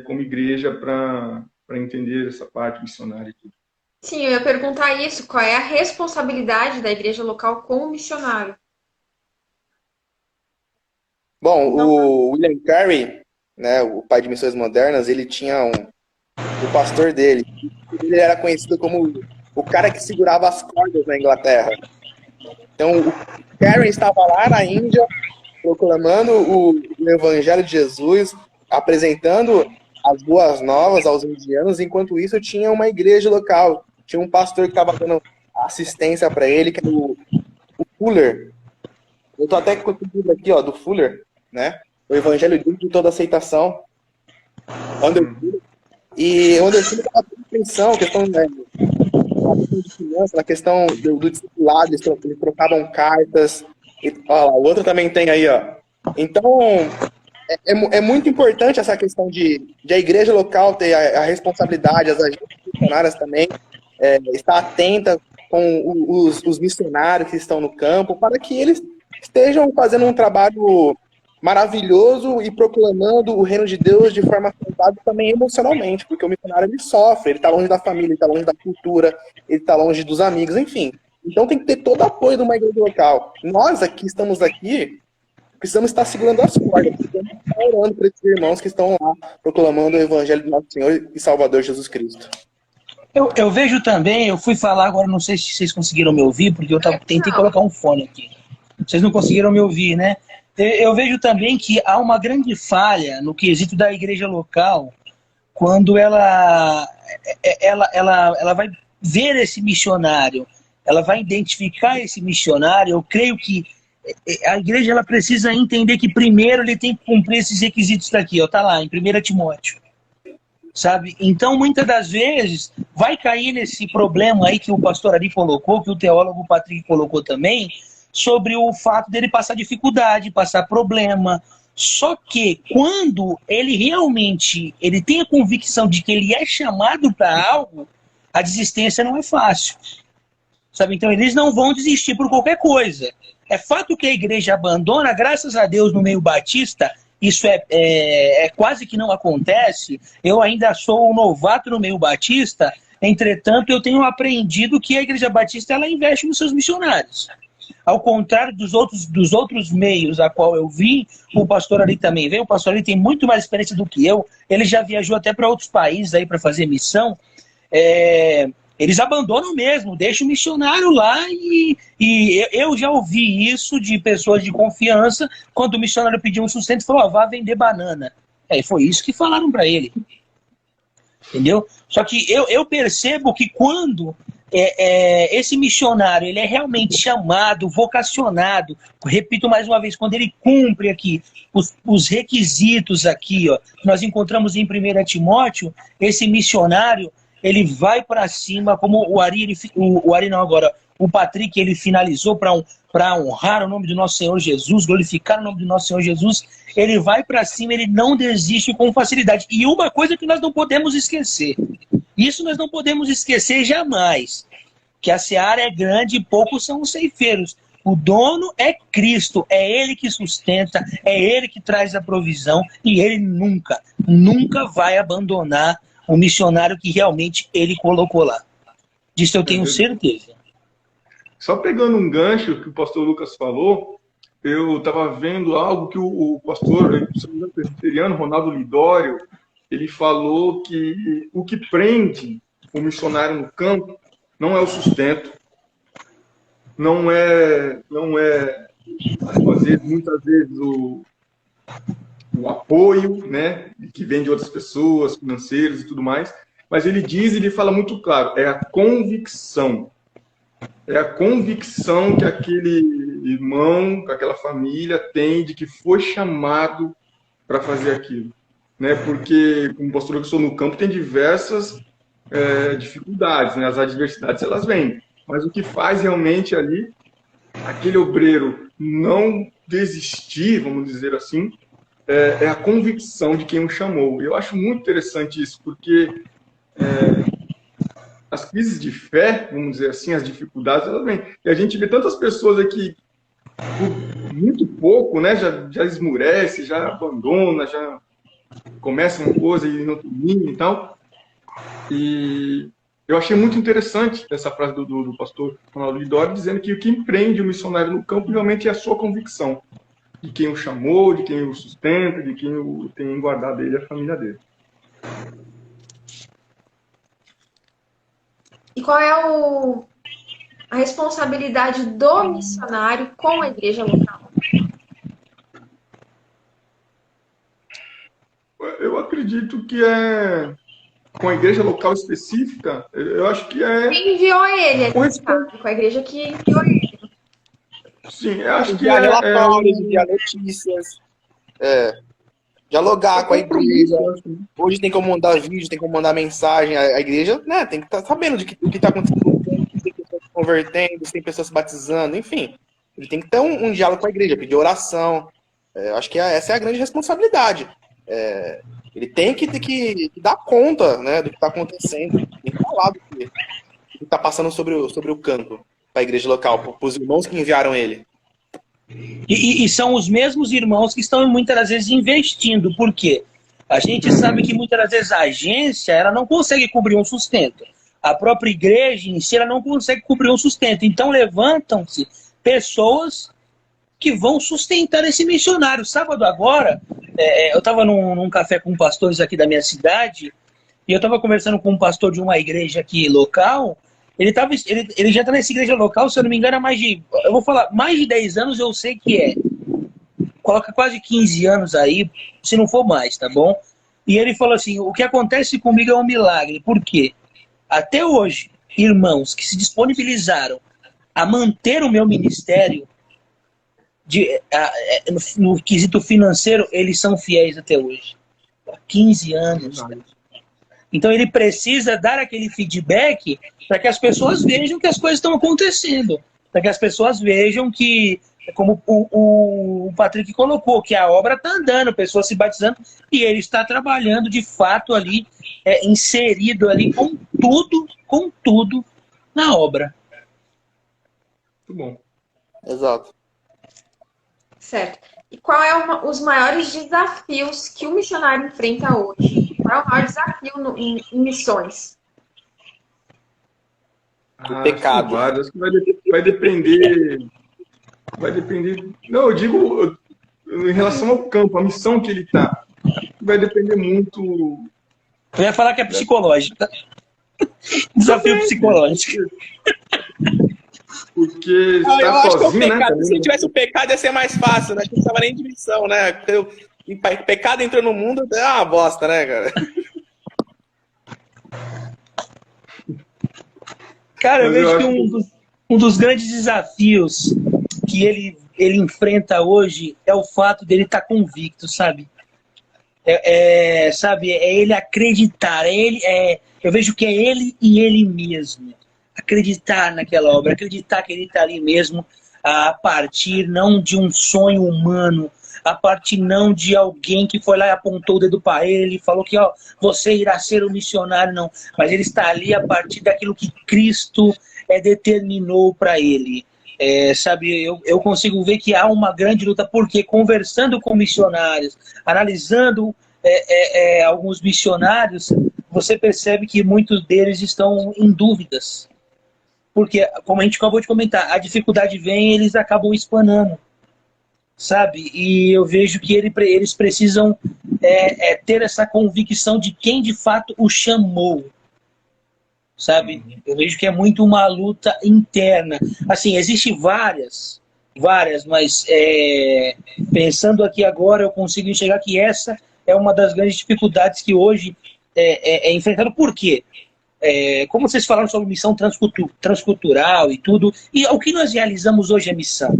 como igreja para entender essa parte missionária e tudo. Sim, eu ia perguntar isso, qual é a responsabilidade da igreja local com o missionário? Bom, o William Carey, né, o pai de missões modernas, ele tinha o pastor dele. Ele era conhecido como o cara que segurava as cordas na Inglaterra. Então, o Carey estava lá na Índia, proclamando o Evangelho de Jesus, apresentando as boas novas aos indianos. Enquanto isso, tinha uma igreja local, tinha um pastor que estava dando assistência para ele, que era o Fuller. Eu tô até com o livro aqui, ó, do Fuller, né? O Evangelho de toda aceitação. E onde eu tive uma atenção, questão, né, de finanças, na questão do discipulado, eles trocavam cartas. E, ó, o outro também tem aí, ó. Então, é muito importante essa questão de a igreja local ter a responsabilidade, as agências missionárias também, estar atenta com os missionários que estão no campo, para que eles estejam fazendo um trabalho maravilhoso e proclamando o reino de Deus de forma saudável também emocionalmente, porque o missionário ele sofre, ele está longe da família, ele está longe da cultura, ele está longe dos amigos, enfim. Então tem que ter todo o apoio de uma igreja local. Nós estamos aqui, precisamos estar segurando as cordas, precisamos estar orando para esses irmãos que estão lá proclamando o evangelho do nosso Senhor e Salvador Jesus Cristo. Eu vejo também, eu fui falar agora, não sei se vocês conseguiram me ouvir, porque eu tentei colocar um fone aqui. Vocês não conseguiram me ouvir, né? Eu vejo também que há uma grande falha no quesito da igreja local quando ela vai ver esse missionário, ela vai identificar esse missionário. Eu creio que a igreja ela precisa entender que primeiro ele tem que cumprir esses requisitos daqui, ó, tá lá, em 1 Timóteo. Sabe? Então, muitas das vezes, vai cair nesse problema aí que o pastor Ari colocou, que o teólogo Patrick colocou também, sobre o fato dele passar dificuldade, passar problema. Só que quando ele realmente ele tem a convicção de que ele é chamado para algo, a desistência não é fácil. Sabe? Então eles não vão desistir por qualquer coisa. É fato que a igreja abandona, graças a Deus, no meio batista, isso é quase que não acontece. Eu ainda sou um novato no meio batista, entretanto eu tenho aprendido que a igreja batista ela investe nos seus missionários. Ao contrário dos outros meios a qual eu vim, o pastor ali também veio. O pastor ali tem muito mais experiência do que eu. Ele já viajou até para outros países aí para fazer missão. Eles abandonam mesmo, deixam o missionário lá e eu já ouvi isso de pessoas de confiança quando o missionário pediu um sustento, falou, vá vender banana. Foi isso que falaram para ele. Entendeu? Só que eu percebo que quando esse missionário ele é realmente chamado, vocacionado, repito mais uma vez, quando ele cumpre aqui os requisitos aqui, ó, que nós encontramos em 1 Timóteo, esse missionário ele vai para cima, como o Patrick ele finalizou para honrar o nome do nosso Senhor Jesus, glorificar o nome do nosso Senhor Jesus, ele vai para cima, ele não desiste com facilidade. E uma coisa que nós não podemos esquecer, isso nós não podemos esquecer jamais, que a seara é grande e poucos são os ceifeiros. O dono é Cristo, é Ele que sustenta, é Ele que traz a provisão e Ele nunca vai abandonar o missionário que realmente Ele colocou lá. Disso eu tenho certeza. Só pegando um gancho que o pastor Lucas falou, eu estava vendo algo que o pastor presbiteriano, Ronaldo Lidório, ele falou que o que prende o missionário no campo não é o sustento, não é muitas vezes o apoio, né, que vem de outras pessoas, financeiros e tudo mais, mas ele fala muito claro, é a convicção. É a convicção que aquele irmão, que aquela família tem de que foi chamado para fazer aquilo. Né? Porque, como pastor que sou no campo, tem diversas dificuldades, né? As adversidades elas vêm. Mas o que faz realmente ali, aquele obreiro não desistir, vamos dizer assim, é a convicção de quem o chamou. Eu acho muito interessante isso, porque as crises de fé, vamos dizer assim, as dificuldades, elas vêm. E a gente vê tantas pessoas aqui, por muito pouco, né, já esmurece, já abandona, já começa uma coisa e não termina e tal. E eu achei muito interessante essa frase do pastor Ronaldo Lidório, dizendo que o que empreende o missionário no campo realmente é a sua convicção. de quem o chamou, de quem o sustenta, de quem o tem guardado ele e a família dele. E qual é a responsabilidade do missionário com a igreja local? Eu acredito que com a igreja local específica, eu acho que Quem enviou ele? Com a igreja que enviou ele. Sim, eu acho que enviar relatórios, enviar notícias, dialogar com a igreja. Hoje tem como mandar vídeo, tem como mandar mensagem. A igreja, né, tem que estar sabendo do que está acontecendo, se tem pessoas se convertendo, se tem pessoas se batizando, enfim. Ele tem que ter um diálogo com a igreja, pedir oração. Acho que essa é a grande responsabilidade. Ele tem que dar conta, né, do que está acontecendo, tem que falar do que está passando sobre o campo para a igreja local, para os irmãos que enviaram ele. E são os mesmos irmãos que estão muitas das vezes investindo. Por quê? A gente sabe que muitas das vezes a agência ela não consegue cobrir um sustento. A própria igreja em si ela não consegue cobrir um sustento. Então levantam-se pessoas que vão sustentar esse missionário. Sábado agora, eu estava num café com pastores aqui da minha cidade e eu estava conversando com um pastor de uma igreja aqui local. Ele já está nessa igreja local, se eu não me engano, há mais de 10 anos, eu sei que é. Coloca quase 15 anos aí, se não for mais, tá bom? E ele falou assim, o que acontece comigo é um milagre. Por quê? Até hoje, irmãos que se disponibilizaram a manter o meu ministério, no quesito financeiro, eles são fiéis até hoje. Há 15 anos. Cara. Então ele precisa dar aquele feedback para que as pessoas vejam que as coisas estão acontecendo. Para que as pessoas vejam que, como o Patrick colocou, que a obra está andando, pessoas se batizando, e ele está trabalhando de fato ali, inserido ali com tudo na obra. Muito bom. Exato. Certo. E qual é os maiores desafios que o missionário enfrenta hoje? Qual é o maior desafio em missões? O pecado. Acho que vai depender. Vai depender. Não, eu digo em relação ao campo, a missão que ele está. Vai depender muito. Eu ia falar que é psicológica. Desafio psicológico. Porque eu acho que o pecado, né? Se tivesse o pecado ia ser mais fácil, né? Não precisava nem de missão, né? O pecado entrou no mundo, é uma bosta, né, cara? Cara, eu vejo que um dos grandes desafios que ele enfrenta hoje é o fato dele estar convicto, sabe? Sabe? É ele acreditar. Eu vejo que é ele e ele mesmo. Acreditar naquela obra, acreditar que ele está ali mesmo a partir não de um sonho humano, a partir não de alguém que foi lá e apontou o dedo para ele e falou que você irá ser um missionário, não. Mas ele está ali a partir daquilo que Cristo determinou para ele. Sabe, eu consigo ver que há uma grande luta, porque conversando com missionários, analisando alguns missionários, você percebe que muitos deles estão em dúvidas. Porque, como a gente acabou de comentar, a dificuldade vem e eles acabam espanando, sabe? E eu vejo que eles precisam ter essa convicção de quem de fato o chamou, sabe? Eu vejo que é muito uma luta interna. Assim, existem várias, mas pensando aqui agora, eu consigo enxergar que essa é uma das grandes dificuldades que hoje é enfrentado. Por quê? Como vocês falaram sobre missão transcultural e tudo, e o que nós realizamos hoje é missão.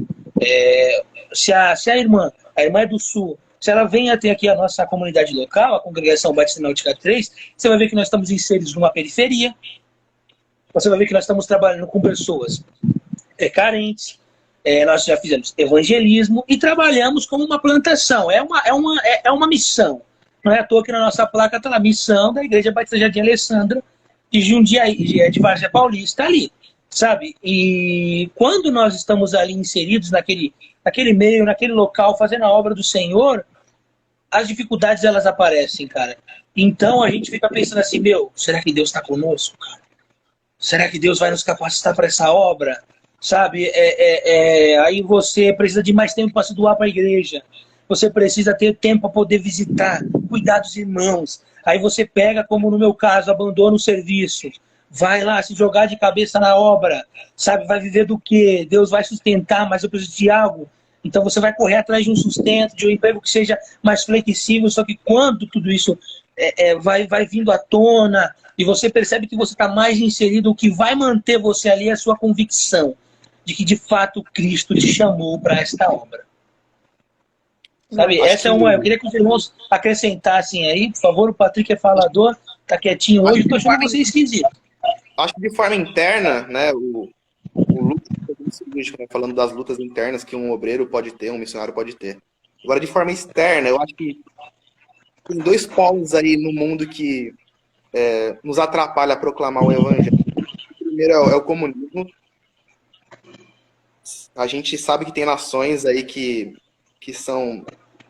Se a irmã é do Sul, se ela vem até aqui a nossa comunidade local, a Congregação Batista Náutica 3, você vai ver que nós estamos inseridos numa periferia, você vai ver que nós estamos trabalhando com pessoas carentes, nós já fizemos evangelismo e trabalhamos como uma plantação, é uma missão. Não é à toa que na nossa placa está a missão da Igreja Batista Jardim Alessandra, de Jundiaí, de Várzea Paulista, ali, sabe? E quando nós estamos ali inseridos naquele meio, naquele local, fazendo a obra do Senhor, as dificuldades, elas aparecem, cara. Então a gente fica pensando assim, será que Deus está conosco, cara? Será que Deus vai nos capacitar para essa obra? sabe? Aí você precisa de mais tempo para se doar para a igreja. Você precisa ter tempo para poder visitar, cuidar dos irmãos. Aí você pega, como no meu caso, abandona o serviço, vai lá se jogar de cabeça na obra, sabe? Vai viver do quê? Deus vai sustentar, mas eu preciso de algo. Então você vai correr atrás de um sustento, de um emprego que seja mais flexível, só que quando tudo isso vai vindo à tona e você percebe que você está mais inserido, o que vai manter você ali é a sua convicção de que de fato Cristo te chamou para esta obra. Sabe, essa é uma. Eu queria que os irmãos acrescentassem aí, por favor. O Patrick é falador, tá quietinho hoje, estou achando você esquisito. Acho que de forma interna, né, o Lucas falando das lutas internas que um obreiro pode ter, um missionário pode ter. Agora, de forma externa, eu acho que tem dois polos aí no mundo que nos atrapalha a proclamar o evangelho. O primeiro é o comunismo. A gente sabe que tem nações aí que são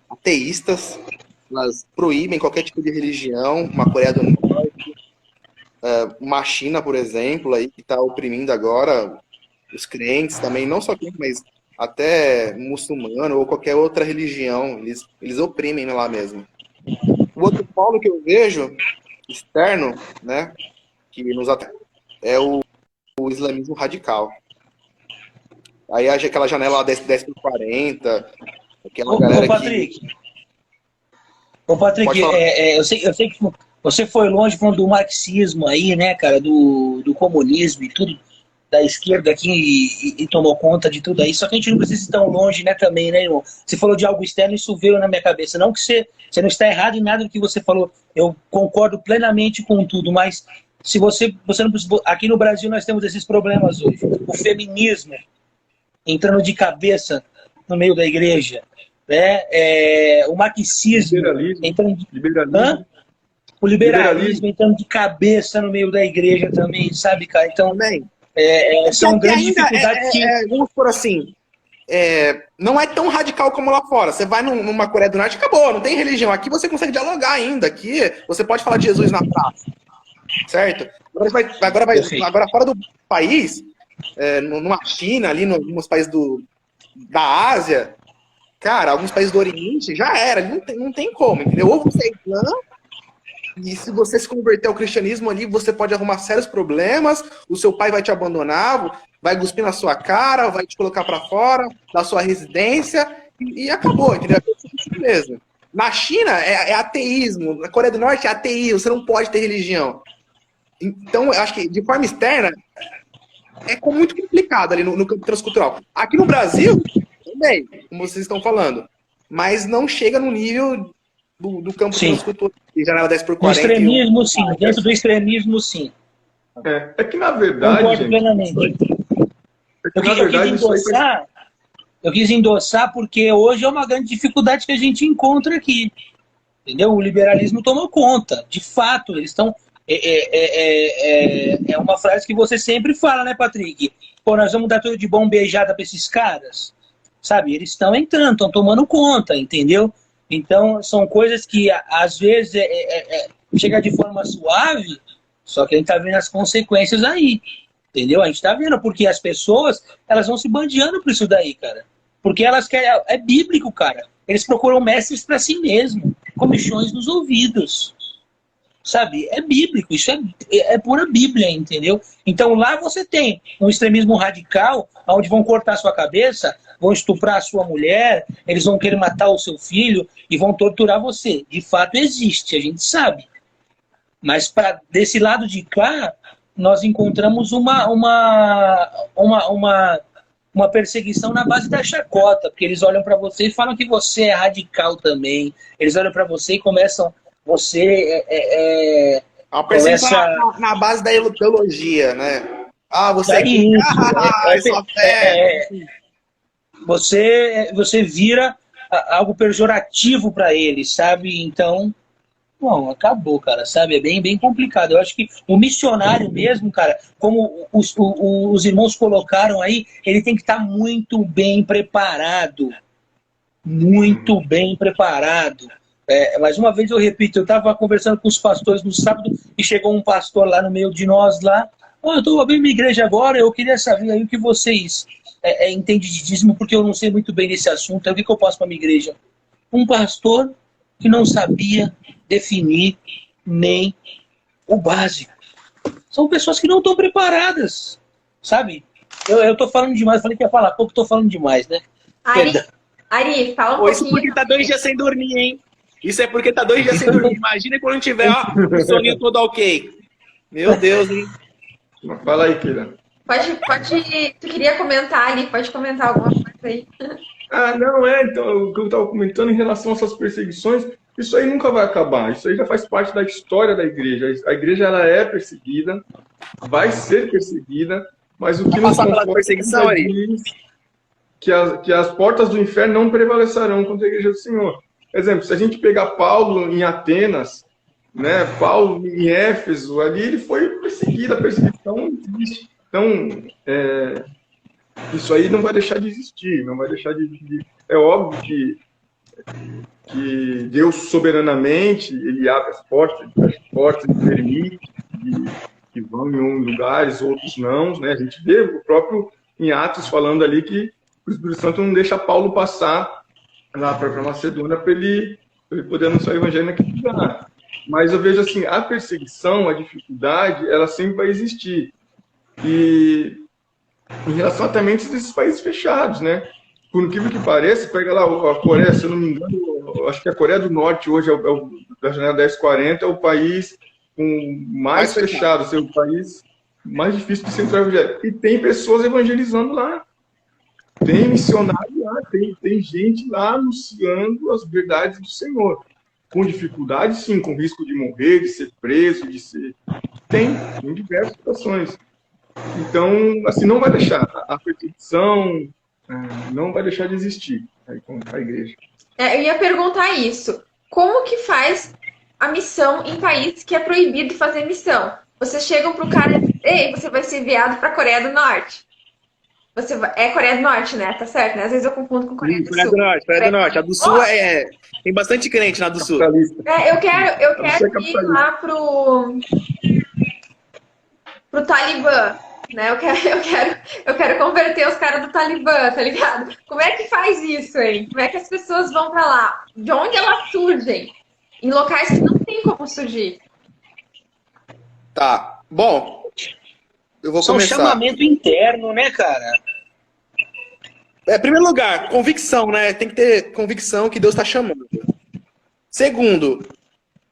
ateístas, elas proíbem qualquer tipo de religião, uma Coreia do Norte, uma China, por exemplo, aí que está oprimindo agora os crentes também, não só crentes, mas até muçulmano ou qualquer outra religião, eles oprimem lá mesmo. O outro polo que eu vejo, externo, né, que nos é o islamismo radical. Aí aquela janela lá 10 por 40, aquela galera Ô, Patrick, eu sei que você foi longe falando do marxismo aí, né, cara, do comunismo e tudo, da esquerda aqui e tomou conta de tudo aí, só que a gente não precisa ir tão longe, né, também, né, irmão? Você falou de algo externo, isso veio na minha cabeça. Não que você não está errado em nada do que você falou, eu concordo plenamente com tudo, mas se você não precisa... Aqui no Brasil nós temos esses problemas hoje. O feminismo entrando de cabeça no meio da igreja, né? O marxismo entrando de... O liberalismo entrando de cabeça no meio da igreja também, sabe, cara? Então, são grandes dificuldades que... Vamos por assim, não é tão radical como lá fora. Você vai numa Coreia do Norte, acabou, não tem religião. Aqui você consegue dialogar ainda. Aqui você pode falar de Jesus na praça, certo? Agora fora do país, numa China, ali nos países da Ásia, cara, alguns países do Oriente, já era, não tem como, entendeu? Ou você é islã, e se você se converter ao cristianismo ali, você pode arrumar sérios problemas, o seu pai vai te abandonar, vai cuspir na sua cara, vai te colocar para fora da sua residência, e acabou, entendeu? Beleza. Na China é ateísmo, na Coreia do Norte é ateísmo, você não pode ter religião. Então, eu acho que de forma externa é muito complicado ali no campo transcultural. Aqui no Brasil, também, como vocês estão falando, mas não chega no nível do campo transcultural. Janela 10 por 40. No extremismo, sim. Dentro do extremismo, sim. É que, na verdade, concordo plenamente. Eu quis endossar porque hoje é uma grande dificuldade que a gente encontra aqui. Entendeu? O liberalismo tomou conta. De fato, eles estão... É uma frase que você sempre fala, né, Patrick? Pô, nós vamos dar tudo de bom beijada para esses caras. Sabe? Eles estão entrando, estão tomando conta, entendeu? Então, são coisas que, às vezes, chega de forma suave, só que a gente está vendo as consequências aí, entendeu? A gente está vendo, porque as pessoas, elas vão se bandeando por isso daí, cara. Porque elas querem... É bíblico, cara. Eles procuram mestres para si mesmo, comichões nos ouvidos. Sabe? É bíblico, isso é pura Bíblia, entendeu? Então, lá você tem um extremismo radical, onde vão cortar a sua cabeça, vão estuprar a sua mulher, eles vão querer matar o seu filho e vão torturar você. De fato existe, a gente sabe. Mas desse lado de cá, nós encontramos uma perseguição na base da chacota, porque eles olham para você e falam que você é radical também. Eles olham para você e começam... uma perseguição na base da ideologia, né? Você é você vira algo pejorativo para eles, sabe? Então, bom, acabou, cara, sabe? É bem complicado. Eu acho que o missionário mesmo, cara, como os irmãos colocaram aí, ele tem que estar muito bem preparado. Muito bem preparado. Mais uma vez eu repito, eu estava conversando com os pastores no sábado e chegou um pastor lá no meio de nós lá, Eu estou abrindo minha igreja agora, eu queria saber aí o que vocês entendem de dízimo, porque eu não sei muito bem desse assunto. O que eu posso para minha igreja? Um pastor que não sabia definir nem o básico. São pessoas que não estão preparadas, sabe? Eu tô falando demais, falei que ia falar pouco, tô falando demais, né? Ari, fala um pouquinho. Isso porque tá 2 dias sem dormir, hein? Isso é porque tá 2 dias sem dormir. Imagina quando tiver, ó, o soninho todo ok. Meu Deus, hein? Fala aí, Kira. Tu queria comentar ali, pode comentar alguma coisa aí. Não, então, o que eu estava comentando em relação a essas perseguições, isso aí nunca vai acabar, isso aí já faz parte da história da igreja. A igreja, ela é perseguida, vai ser perseguida, mas o que nos perseguição aí diz que as portas do inferno não prevalecerão contra a igreja do Senhor. Por exemplo, se a gente pegar Paulo em Atenas, né, Paulo em Éfeso, ali ele foi perseguido, a perseguição existe. Então, isso aí não vai deixar de existir, não vai deixar de... É óbvio que Deus soberanamente, ele abre as portas, ele permite que vão em uns lugares, outros não, né? A gente vê o próprio em Atos falando ali que o Espírito Santo não deixa Paulo passar lá para Macedônia para ele poder anunciar o evangelho naquele lugar. Mas eu vejo assim, a perseguição, a dificuldade, ela sempre vai existir. E em relação também desses países fechados, né? Por incrível que pareça, pega lá a Coreia, se eu não me engano, acho que a Coreia do Norte hoje, da janela 1040, é o país com mais fechado, o país mais difícil de se entrar evangelho. E tem pessoas evangelizando lá. Tem missionário lá, tem gente lá anunciando as verdades do Senhor. Com dificuldade, sim, com risco de morrer, de ser preso, de ser... Tem em diversas situações. Então, assim, não vai deixar. A perseguição não vai deixar de existir aí com a igreja. Eu ia perguntar isso. Como que faz a missão em país que é proibido fazer missão? Vocês chegam pro cara e dizem, ei, você vai ser enviado para a Coreia do Norte. É Coreia do Norte, né? Tá certo, né? Às vezes eu confundo com Coreia do Sul. Coreia do Norte. A do Sul tem bastante crente na do Sul. Eu quero ir lá pro Talibã, né? Eu quero converter os caras do Talibã, tá ligado? Como é que faz isso, hein? Como é que as pessoas vão pra lá? De onde elas surgem? Em locais que não tem como surgir. Tá. Bom, eu vou São começar. chamamento interno, né, cara? Em primeiro lugar, convicção, né? Tem que ter convicção que Deus está chamando. Segundo,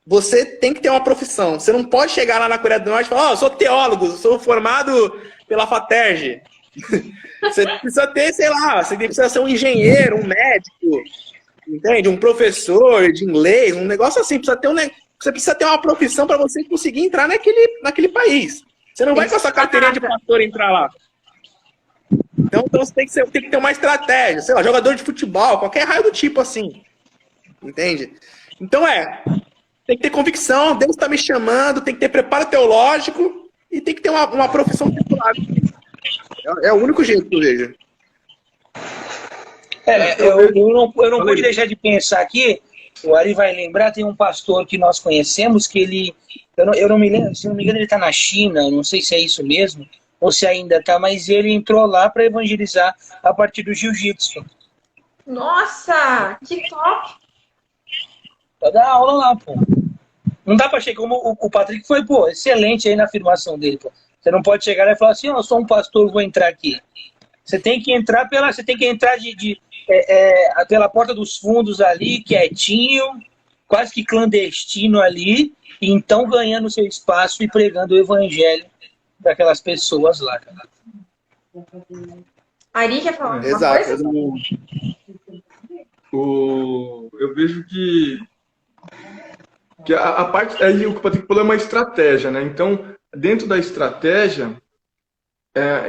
você tem que ter uma profissão. Você não pode chegar lá na Coreia do Norte e falar, eu sou teólogo, sou formado pela FATERJ. Você precisa ter, sei lá, você precisa ser um engenheiro, um médico, entende? Um professor de inglês, um negócio assim. Você precisa ter uma profissão para você conseguir entrar naquele país. Você não vai com essa carteirinha de pastor entrar lá. Então você tem que ter uma estratégia, sei lá, jogador de futebol, qualquer raio do tipo assim. Entende? Então tem que ter convicção, Deus está me chamando, tem que ter preparo teológico e tem que ter uma profissão titular. É o único jeito que eu vejo. Eu não pude deixar de pensar aqui, o Ari vai lembrar, tem um pastor que nós conhecemos que ele, eu não me lembro, se não me engano ele está na China, não sei se é isso mesmo, ou se ainda está, mas ele entrou lá para evangelizar a partir do jiu-jitsu. Nossa, que top! Pra dar aula lá, pô. Não dá para chegar como o Patrick foi, pô, excelente aí na afirmação dele, pô. Você não pode chegar lá e falar assim, eu sou um pastor, vou entrar aqui. Você tem que entrar pela porta dos fundos ali, quietinho, quase que clandestino ali, e então ganhando seu espaço e pregando o evangelho para aquelas pessoas lá, cara. Ari quer falar alguma Exato. coisa? Eu vejo que a parte aí o que o Patrick falou é uma estratégia, né? Então, dentro da estratégia,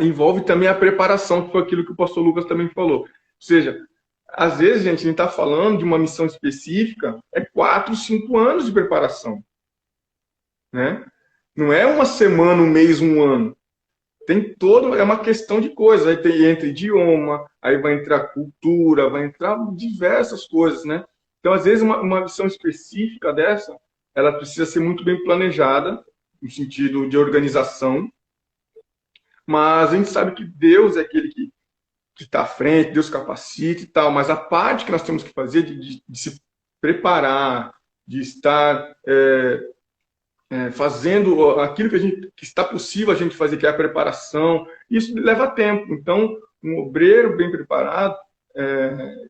envolve também a preparação, que foi aquilo que o pastor Lucas também falou. Ou seja, às vezes, gente, a gente está falando de uma missão específica, 4, 5 anos de preparação. Né? Não é uma semana, um mês, um ano. Tem é uma questão de coisas. Aí entra idioma, aí vai entrar cultura, vai entrar diversas coisas, né? Então, às vezes, uma missão específica dessa, ela precisa ser muito bem planejada, no sentido de organização, Mas a gente sabe que Deus é aquele que está à frente, Deus capacita e tal, mas a parte que nós temos que fazer de se preparar, de estar fazendo aquilo que está possível a gente fazer, que é a preparação, isso leva tempo. Então, um obreiro bem preparado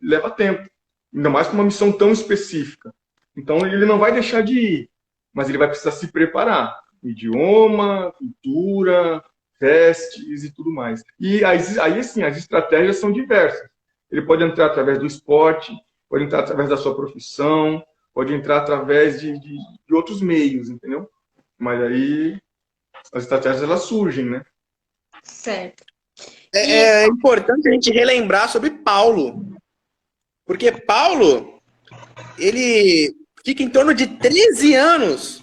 leva tempo, ainda mais com uma missão tão específica. Então, ele não vai deixar de ir, mas ele vai precisar se preparar. Idioma, cultura, vestes e tudo mais. E aí, assim, as estratégias são diversas. Ele pode entrar através do esporte, pode entrar através da sua profissão, pode entrar através de outros meios, entendeu? Mas aí as estratégias, elas surgem, né? Certo. É importante a gente relembrar sobre Paulo. Porque Paulo, ele fica em torno de 13 anos.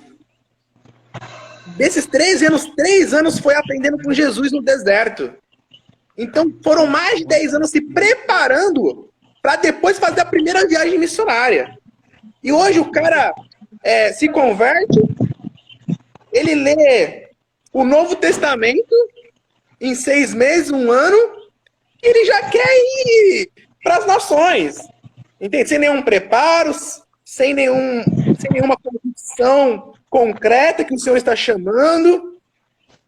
Desses 13 anos, 3 anos foi aprendendo com Jesus no deserto. Então foram mais de 10 anos se preparando para depois fazer a primeira viagem missionária. E hoje o cara se converte, ele lê o Novo Testamento em 6 meses, 1 ano, e ele já quer ir para as nações. Entende? Sem nenhum preparo, sem nenhuma convicção concreta que o Senhor está chamando,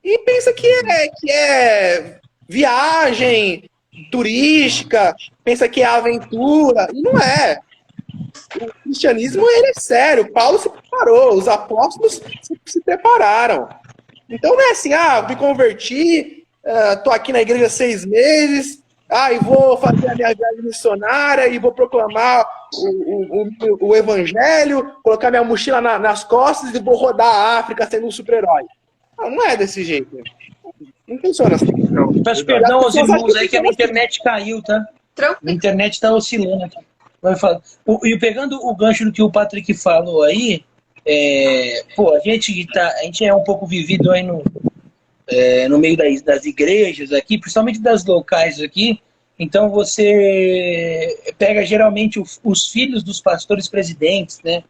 e pensa que é viagem turística, pensa que é aventura, e não é. O cristianismo, ele é sério. Paulo se preparou, os apóstolos se prepararam. Então não é assim, me converti, tô aqui na igreja 6 meses, e vou fazer a minha viagem missionária e vou proclamar o evangelho, colocar minha mochila nas costas e vou rodar a África sendo um super-herói. Não é desse jeito. Não funciona assim. Não. Peço perdão aos irmãos aí que a minha internet caiu, tá? A internet tá oscilando aqui. E pegando o gancho do que o Patrick falou aí, a gente é um pouco vivido aí no meio das igrejas aqui, principalmente das locais aqui. Então você pega geralmente os filhos dos pastores presidentes, né,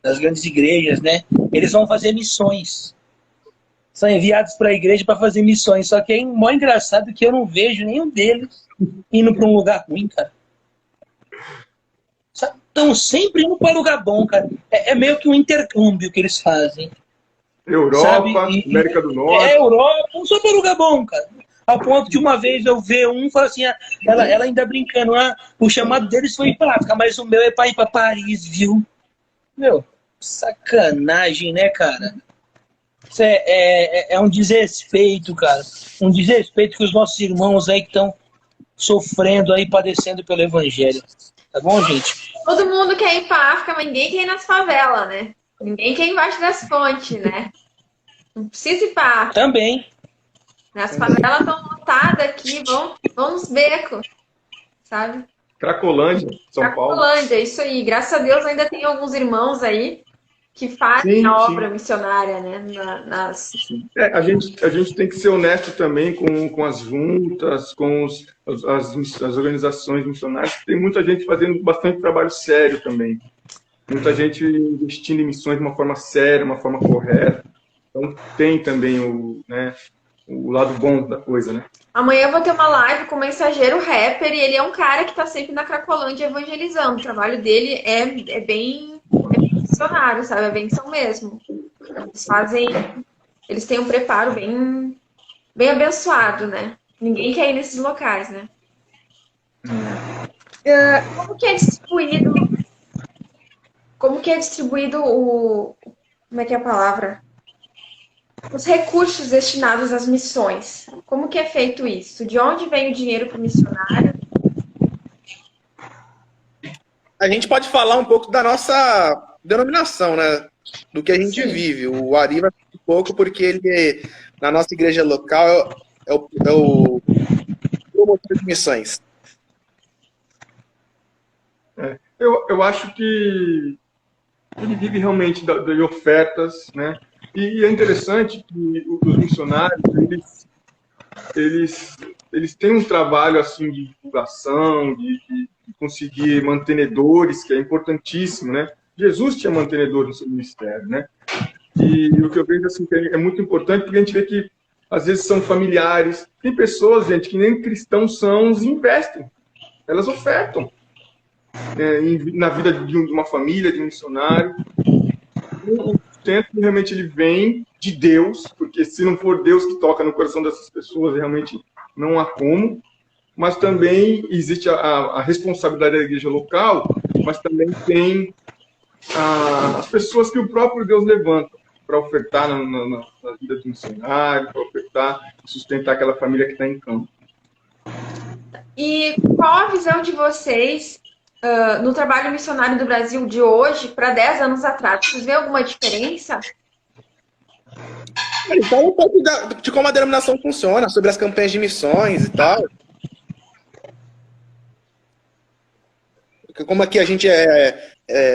das grandes igrejas, né, eles vão fazer missões. São enviados para a igreja para fazer missões. Só que é mó engraçado que eu não vejo nenhum deles indo para um lugar ruim, cara. Estão sempre indo para um lugar bom, cara. É meio que um intercâmbio que eles fazem. Europa, América do Norte. Europa, só para um lugar bom, cara. Ao ponto de uma vez eu ver um e falar assim, ela ainda brincando, o chamado deles foi ir para África, mas o meu é para ir para Paris, viu? Meu, sacanagem, né, cara? Isso é um desrespeito, cara. Um desrespeito que os nossos irmãos aí que estão sofrendo aí, padecendo pelo evangelho. Tá bom, gente? Todo mundo quer ir para África, mas ninguém quer ir nas favelas, né? Ninguém quer ir embaixo das pontes, né? Não precisa ir para África. Também. As favelas estão lotadas aqui, vão nos becos, sabe? Cracolândia, São Paulo. Cracolândia, isso aí. Graças a Deus ainda tem alguns irmãos aí que fazem a obra missionária, né? A gente tem que ser honesto também com as juntas, com as organizações missionárias. Tem muita gente fazendo bastante trabalho sério também. Muita gente investindo em missões de uma forma séria, uma forma correta. Então tem também o lado bom da coisa, né? Amanhã eu vou ter uma live com o Mensageiro Rapper, e ele é um cara que tá sempre na Cracolândia evangelizando. O trabalho dele é bem missionário, sabe? É benção mesmo. Eles têm um preparo bem abençoado, né? Ninguém quer ir nesses locais, né? Como que é distribuído como é que é a palavra? Os recursos destinados às missões. Como que é feito isso? De onde vem o dinheiro para o missionário? A gente pode falar um pouco da nossa denominação, né? Do que a gente vive. O Ari vai falar um pouco porque ele, na nossa igreja local, é o promotor de missões. Eu acho que ele vive realmente de ofertas, né? E é interessante que os missionários, eles têm um trabalho assim de divulgação, de conseguir mantenedores, que é importantíssimo, né? Jesus tinha mantenedores no seu ministério, né? E o que eu vejo assim, que é muito importante, porque a gente vê que às vezes são familiares. Tem pessoas, gente, que nem cristãos são e investem. Elas ofertam na vida de uma família, de um missionário. O sustento realmente ele vem de Deus, porque se não for Deus que toca no coração dessas pessoas, realmente não há como. Mas também existe a responsabilidade da igreja local, mas também tem as pessoas que o próprio Deus levanta para ofertar na vida do missionário, para ofertar e sustentar aquela família que está em campo. E qual a visão de vocês no trabalho missionário do Brasil de hoje para 10 anos atrás? Vocês vêem alguma diferença? Então, um pouco de como a denominação funciona, sobre as campanhas de missões e tal. Como aqui a gente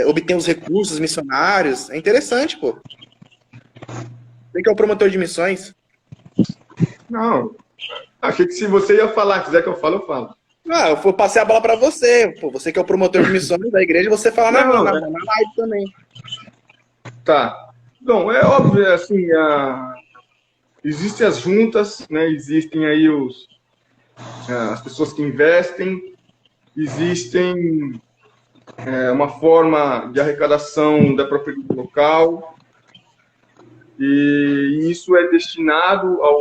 obtém os recursos missionários. É interessante, pô. Você que é o promotor de missões. Não, achei que se você ia falar, quiser que eu fale, eu falo. Ah, eu passei a bola para você. Pô, você que é o promotor de missões da igreja, você fala na live também. Tá. Bom, é óbvio, assim, existem as juntas, né? Existem aí as pessoas que investem, existem uma forma de arrecadação da propriedade local, e isso é destinado a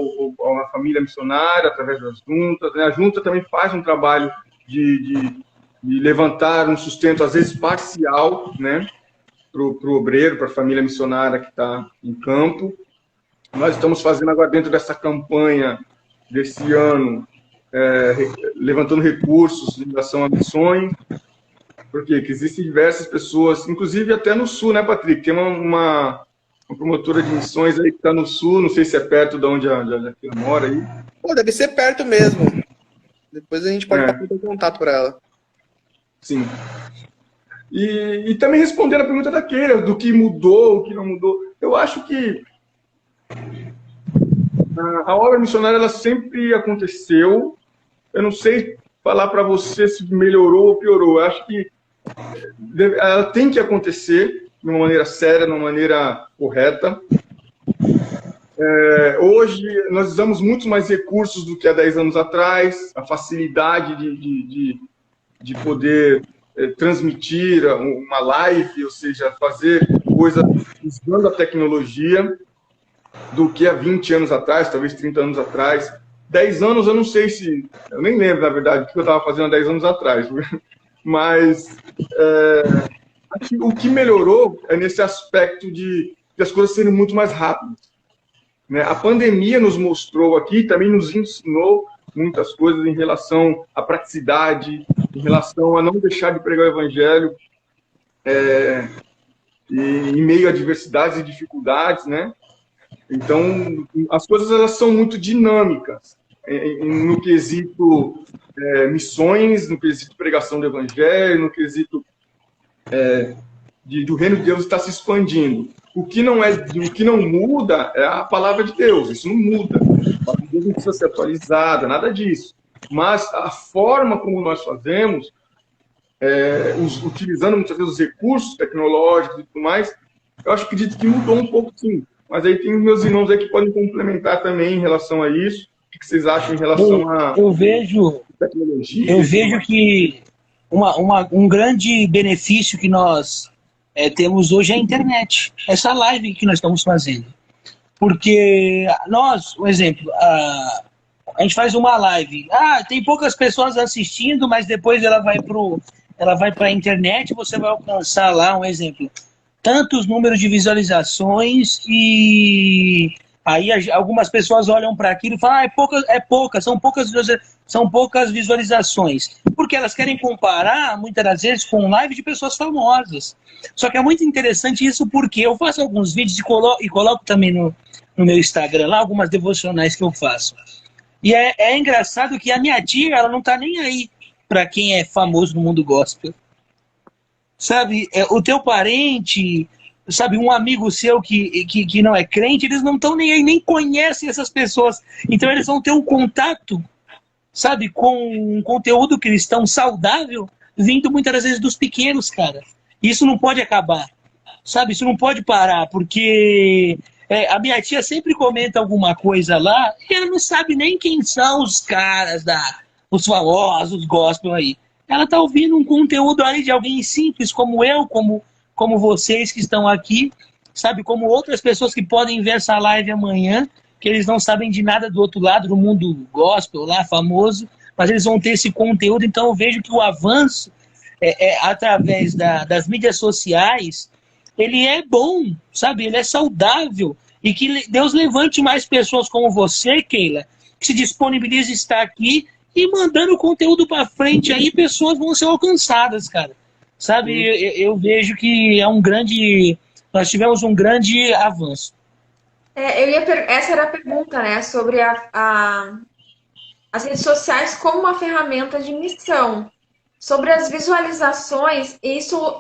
uma família missionária através das juntas, né? A junta também faz um trabalho de levantar um sustento, às vezes parcial, né? Para o obreiro, para a família missionária que está em campo. Nós estamos fazendo agora, dentro dessa campanha desse ano, levantando recursos em relação a missões, porque existem diversas pessoas, inclusive até no sul, né, Patrick? Tem uma promotora de missões aí que está no sul, não sei se é perto de onde a Jaqueline mora aí. Pô, deve ser perto mesmo. Depois a gente pode passar o contato para ela. Sim. E também respondendo a pergunta daquele, do que mudou, o que não mudou. Eu acho que a obra missionária ela sempre aconteceu. Eu não sei falar para você se melhorou ou piorou. Eu acho que ela tem que acontecer de uma maneira séria, de uma maneira correta. Hoje nós usamos muito mais recursos do que há 10 anos atrás. A facilidade de poder transmitir uma live, ou seja, fazer coisas usando a tecnologia, do que há 20 anos atrás, talvez 30 anos atrás. 10 anos, eu não sei se... Eu nem lembro, na verdade, o que eu estava fazendo há 10 anos atrás. Mas o que melhorou é nesse aspecto de as coisas serem muito mais rápidas. Né? A pandemia nos mostrou aqui, também nos ensinou muitas coisas em relação à praticidade, em relação a não deixar de pregar o evangelho em meio a diversidades e dificuldades, né? Então, as coisas elas são muito dinâmicas no quesito missões, no quesito pregação do evangelho, no quesito do reino de Deus estar se expandindo. O que não muda é a palavra de Deus, isso não muda. A palavra de Deus não precisa ser atualizada, nada disso. Mas a forma como nós fazemos, utilizando muitas vezes os recursos tecnológicos e tudo mais, eu acredito que mudou um pouco, sim. Mas aí tem os meus irmãos aí que podem complementar também em relação a isso. O que vocês acham em relação a tecnologia? Eu vejo que um grande benefício que nós temos hoje é a internet. Essa live que nós estamos fazendo. Porque nós, um exemplo, a gente faz uma live. Tem poucas pessoas assistindo, mas depois ela vai para a internet, você vai alcançar lá, um exemplo, tantos números de visualizações, e aí algumas pessoas olham para aquilo e falam, são poucas visualizações. Porque elas querem comparar, muitas das vezes, com live de pessoas famosas. Só que é muito interessante isso, porque eu faço alguns vídeos e coloco também no meu Instagram lá, algumas devocionais que eu faço. E é engraçado que a minha tia, ela não tá nem aí para quem é famoso no mundo gospel. Sabe, o teu parente, sabe, um amigo seu que não é crente, eles não estão nem aí, nem conhecem essas pessoas. Então eles vão ter um contato, sabe, com um conteúdo cristão saudável, vindo muitas das vezes dos pequenos, cara. Isso não pode acabar, sabe, isso não pode parar, porque a minha tia sempre comenta alguma coisa lá e ela não sabe nem quem são os caras, os famosos, os gospel aí. Ela tá ouvindo um conteúdo ali de alguém simples como eu, como vocês que estão aqui, sabe? Como outras pessoas que podem ver essa live amanhã, que eles não sabem de nada do outro lado, do mundo gospel lá, famoso, mas eles vão ter esse conteúdo. Então eu vejo que o avanço através das mídias sociais, ele é bom, sabe? Ele é saudável. E que Deus levante mais pessoas como você, Keila, que se disponibilize a estar aqui e mandando conteúdo para frente, aí pessoas vão ser alcançadas, cara. Sabe? Eu vejo que nós tivemos um grande avanço. Essa era a pergunta, né? Sobre as redes sociais como uma ferramenta de missão. Sobre as visualizações, isso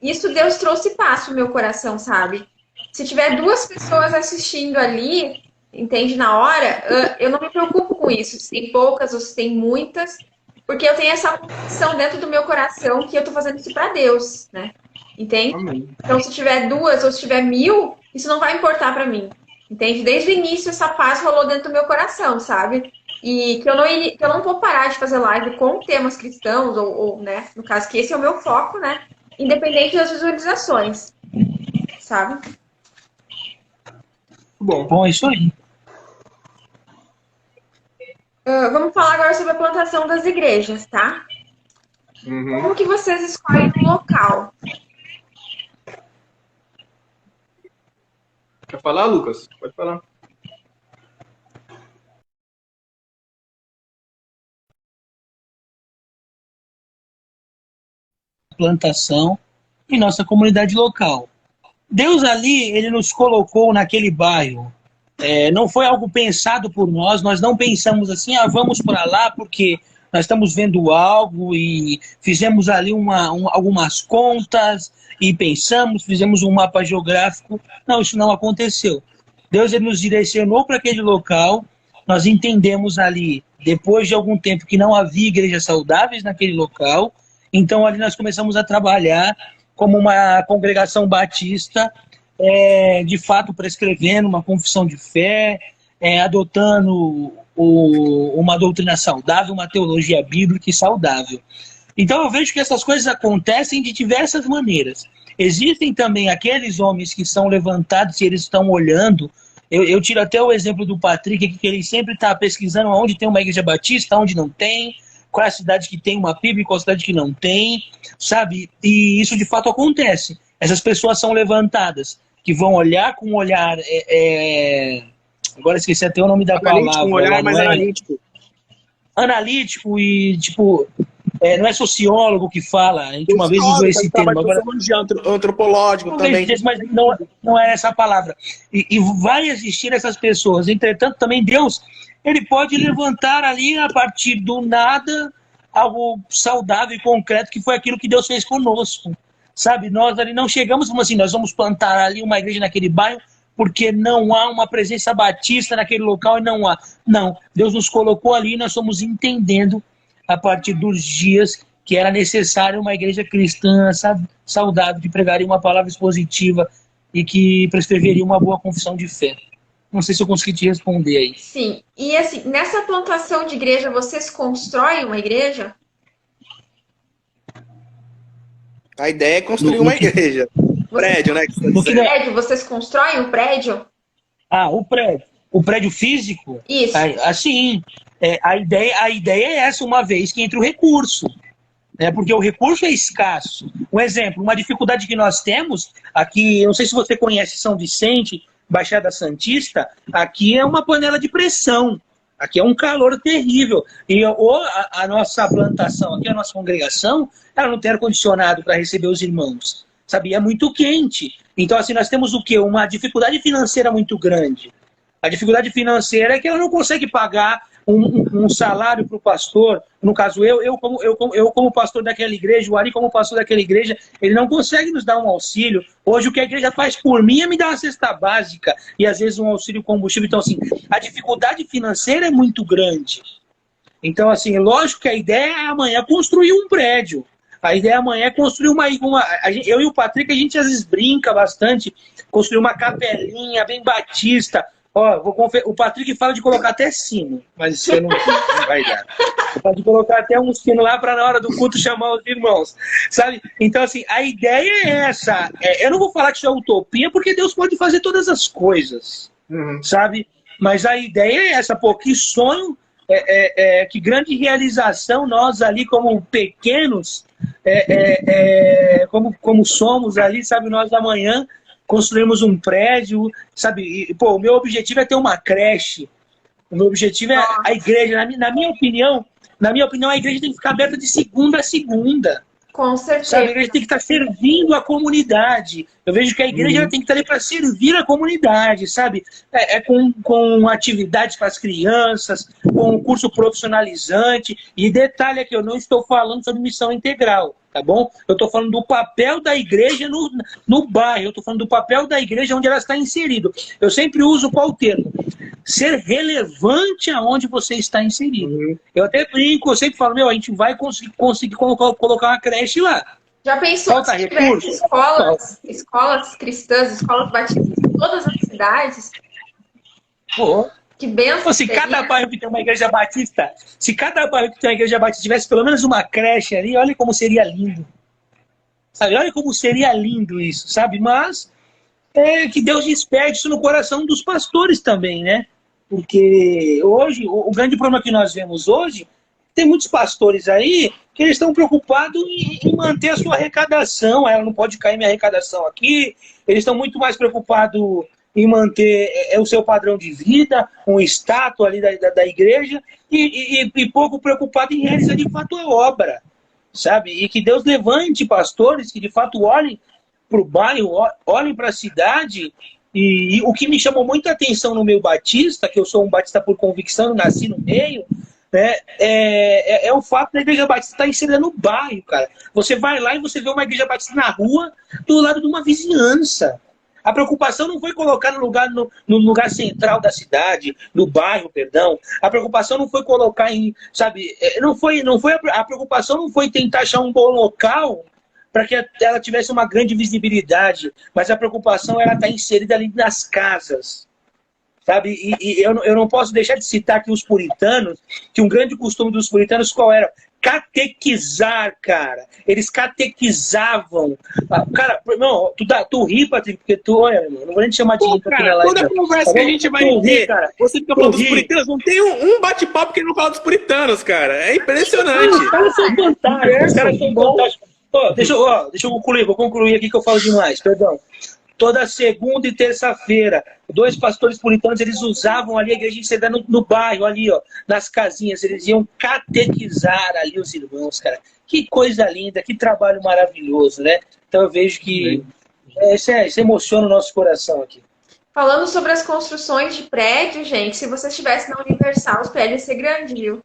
isso Deus trouxe paz no meu coração, sabe? Se tiver 2 pessoas assistindo ali, entende, na hora, eu não me preocupo com isso. Se tem poucas ou se tem muitas, porque eu tenho essa convicção dentro do meu coração que eu tô fazendo isso para Deus, né? Entende? Amém. Então, se tiver 2 ou se tiver 1000, isso não vai importar para mim. Entende? Desde o início, essa paz rolou dentro do meu coração, sabe? E que eu não vou parar de fazer live com temas cristãos, ou, né? No caso, que esse é o meu foco, né? Independente das visualizações, sabe? Bom, isso aí. Vamos falar agora sobre a plantação das igrejas, tá? Como que vocês escolhem o local? Quer falar, Lucas? Pode falar. Plantação em nossa comunidade local. Deus ali, ele nos colocou naquele bairro. Não foi algo pensado por nós não pensamos assim, vamos para lá porque nós estamos vendo algo e fizemos ali algumas contas e fizemos um mapa geográfico. Não, isso não aconteceu. Deus, ele nos direcionou para aquele local, nós entendemos ali, depois de algum tempo, que não havia igrejas saudáveis naquele local, então ali nós começamos a trabalhar como uma congregação batista, de fato prescrevendo uma confissão de fé, adotando uma doutrina saudável, uma teologia bíblica e saudável. Então eu vejo que essas coisas acontecem de diversas maneiras. Existem também aqueles homens que são levantados e eles estão olhando. Eu tiro até o exemplo do Patrick, que ele sempre está pesquisando onde tem uma igreja batista, onde não tem, qual é a cidade que tem uma PIB, qual a cidade que não tem, sabe? E isso de fato acontece. Essas pessoas são levantadas, que vão olhar com um olhar... Agora esqueci até o nome da palavra. Um olhar mais analítico. Analítico e, tipo... não é sociólogo que fala, a gente uma vez usou esse termo. Agora, antropológico também. Mas não é essa a palavra. E vai existir essas pessoas. Entretanto, também Deus, ele pode levantar ali, a partir do nada, algo saudável e concreto, que foi aquilo que Deus fez conosco. Sabe, nós ali não chegamos como assim, nós vamos plantar ali uma igreja naquele bairro, porque não há uma presença batista naquele local e não há. Não, Deus nos colocou ali e nós estamos entendendo a partir dos dias que era necessário uma igreja cristã saudável, que pregaria uma palavra expositiva e que prescreveria uma boa confissão de fé. Não sei se eu consegui te responder aí. Sim, e assim, nessa plantação de igreja, vocês constroem uma igreja? A ideia é construir uma igreja. Prédio, né? Prédio, vocês constroem o prédio? O prédio. O prédio físico? Isso. Assim, a ideia é essa, uma vez que entra o recurso. Porque o recurso é escasso. Um exemplo, uma dificuldade que nós temos aqui, eu não sei se você conhece São Vicente, Baixada Santista, aqui é uma panela de pressão. Aqui é um calor terrível. E a nossa plantação aqui, a nossa congregação, ela não tem ar-condicionado para receber os irmãos. Sabe? É muito quente. Então, assim, nós temos o quê? Uma dificuldade financeira muito grande. A dificuldade financeira é que ela não consegue pagar um salário para o pastor. No caso, eu como pastor daquela igreja, o Ari como pastor daquela igreja, ele não consegue nos dar um auxílio. Hoje o que a igreja faz por mim é me dar uma cesta básica e às vezes um auxílio combustível. Então, assim, a dificuldade financeira é muito grande. Então, assim, lógico que a ideia é amanhã construir um prédio. A ideia amanhã é construir eu e o Patrick, a gente às vezes brinca bastante, construir uma capelinha bem batista. Ó, o Patrick fala de colocar até sino, mas isso não vai dar. Pode colocar até um sino lá para na hora do culto chamar os irmãos, sabe? Então, assim, a ideia é essa. Eu não vou falar que isso é utopia, porque Deus pode fazer todas as coisas, sabe? Mas a ideia é essa, pô, que sonho, que grande realização nós ali como pequenos, como somos ali, sabe, nós da manhã, construímos um prédio, sabe? E, pô, o meu objetivo é ter uma creche. O meu objetivo é a igreja. Na minha opinião, a igreja tem que ficar aberta de segunda a segunda. Com certeza. Sabe? A igreja tem que estar servindo a comunidade. Eu vejo que a igreja tem que estar ali para servir a comunidade, sabe? Com atividades para as crianças, com um curso profissionalizante. E detalhe aqui, eu não estou falando sobre missão integral, tá bom? Eu estou falando do papel da igreja no bairro. Eu estou falando do papel da igreja onde ela está inserida. Eu sempre uso qual termo? Ser relevante aonde você está inserido. Eu até brinco, eu sempre falo, a gente vai conseguir colocar uma creche lá. Já pensou Falta se tivesse recurso? escolas cristãs, escolas batistas em todas as cidades? Pô. Que benção. Se cada bairro que tem uma igreja batista, tivesse pelo menos uma creche ali, olha como seria lindo. Sabe? Olha como seria lindo isso, sabe? Mas que Deus desperte isso no coração dos pastores também, né? Porque hoje, o grande problema que nós vemos hoje, tem muitos pastores aí que eles estão preocupados em manter a sua arrecadação. Ela não pode cair minha arrecadação aqui. Eles estão muito mais preocupados em manter o seu padrão de vida, um status ali da igreja, e pouco preocupado em realizar de fato a obra, sabe? E que Deus levante pastores que de fato olhem para o bairro, olhem para a cidade. E o que me chamou muita atenção no meio batista, que eu sou um batista por convicção, eu nasci no meio, né, é o fato da igreja batista estar inserida no bairro, cara. Você vai lá e você vê uma igreja batista na rua, do lado de uma vizinhança. A preocupação não foi colocar no lugar central da cidade, no bairro, perdão. A preocupação não foi colocar em, sabe, a preocupação não foi tentar achar um bom local para que ela tivesse uma grande visibilidade, mas a preocupação era estar inserida ali nas casas, sabe? E eu não posso deixar de citar aqui os puritanos, que um grande costume dos puritanos qual era? Catequizar, cara. Eles catequizavam. Cara, não, tu ri, Patrick, porque olha, não vou nem te chamar de rir aqui na live. Toda conversa que a gente vai ter, cara, você fica falando dos puritanos, não tem um bate-papo que não fala dos puritanos, cara. É impressionante. Os caras são fantásticos. Deixa eu concluir aqui que eu falo demais, perdão. Toda segunda e terça-feira, 2 pastores puritanos, eles usavam ali a igreja inserida no bairro, ali, ó, nas casinhas. Eles iam catequizar ali os irmãos, cara. Que coisa linda, que trabalho maravilhoso, né? Então eu vejo que isso emociona o nosso coração aqui. Falando sobre as construções de prédio, gente, se vocês estivessem na Universal, os prédios iam ser grandes, viu?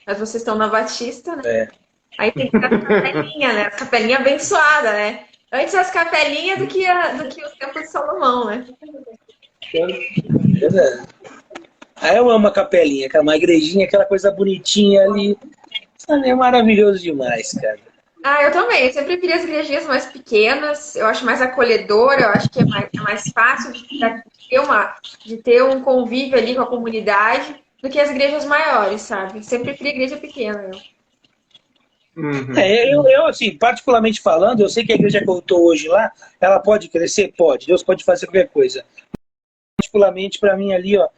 Mas vocês estão na Batista, né? Aí tem que ter as capelinhas, né? As capelinhas abençoadas, né? Antes as capelinhas do que o templo de Salomão, né? Aí eu amo a capelinha, cara, uma igrejinha, aquela coisa bonitinha ali. É maravilhoso demais, cara. Eu também. Eu sempre preferi as igrejinhas mais pequenas. Eu acho mais acolhedora, eu acho que é mais fácil de ter um convívio ali com a comunidade do que as igrejas maiores, sabe? Sempre preferi igreja pequena, Eu, assim, particularmente falando, eu sei que a igreja que eu estou hoje lá, ela pode crescer? Pode. Deus pode fazer qualquer coisa. Particularmente, para mim ali, ó,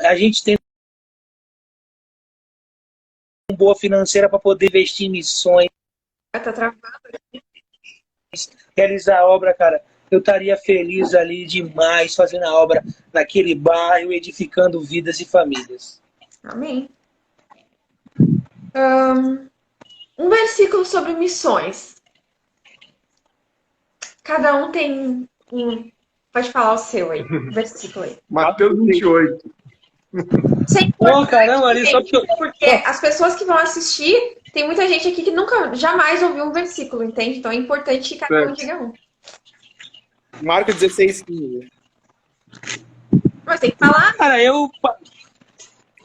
a gente tem uma boa financeira para poder investir em missões. Tá travando. Realizar a obra, cara, eu estaria feliz ali demais fazendo a obra naquele bairro, edificando vidas e famílias. Amém. Um versículo sobre missões. Cada um tem um. Pode falar o seu aí, um versículo aí. Mateus 28. Caramba, ali só porque as pessoas que vão assistir, tem muita gente aqui que nunca, jamais ouviu um versículo, entende? Então é importante que cada um diga um. Marcos 16:15. Mas tem que falar. Cara, eu.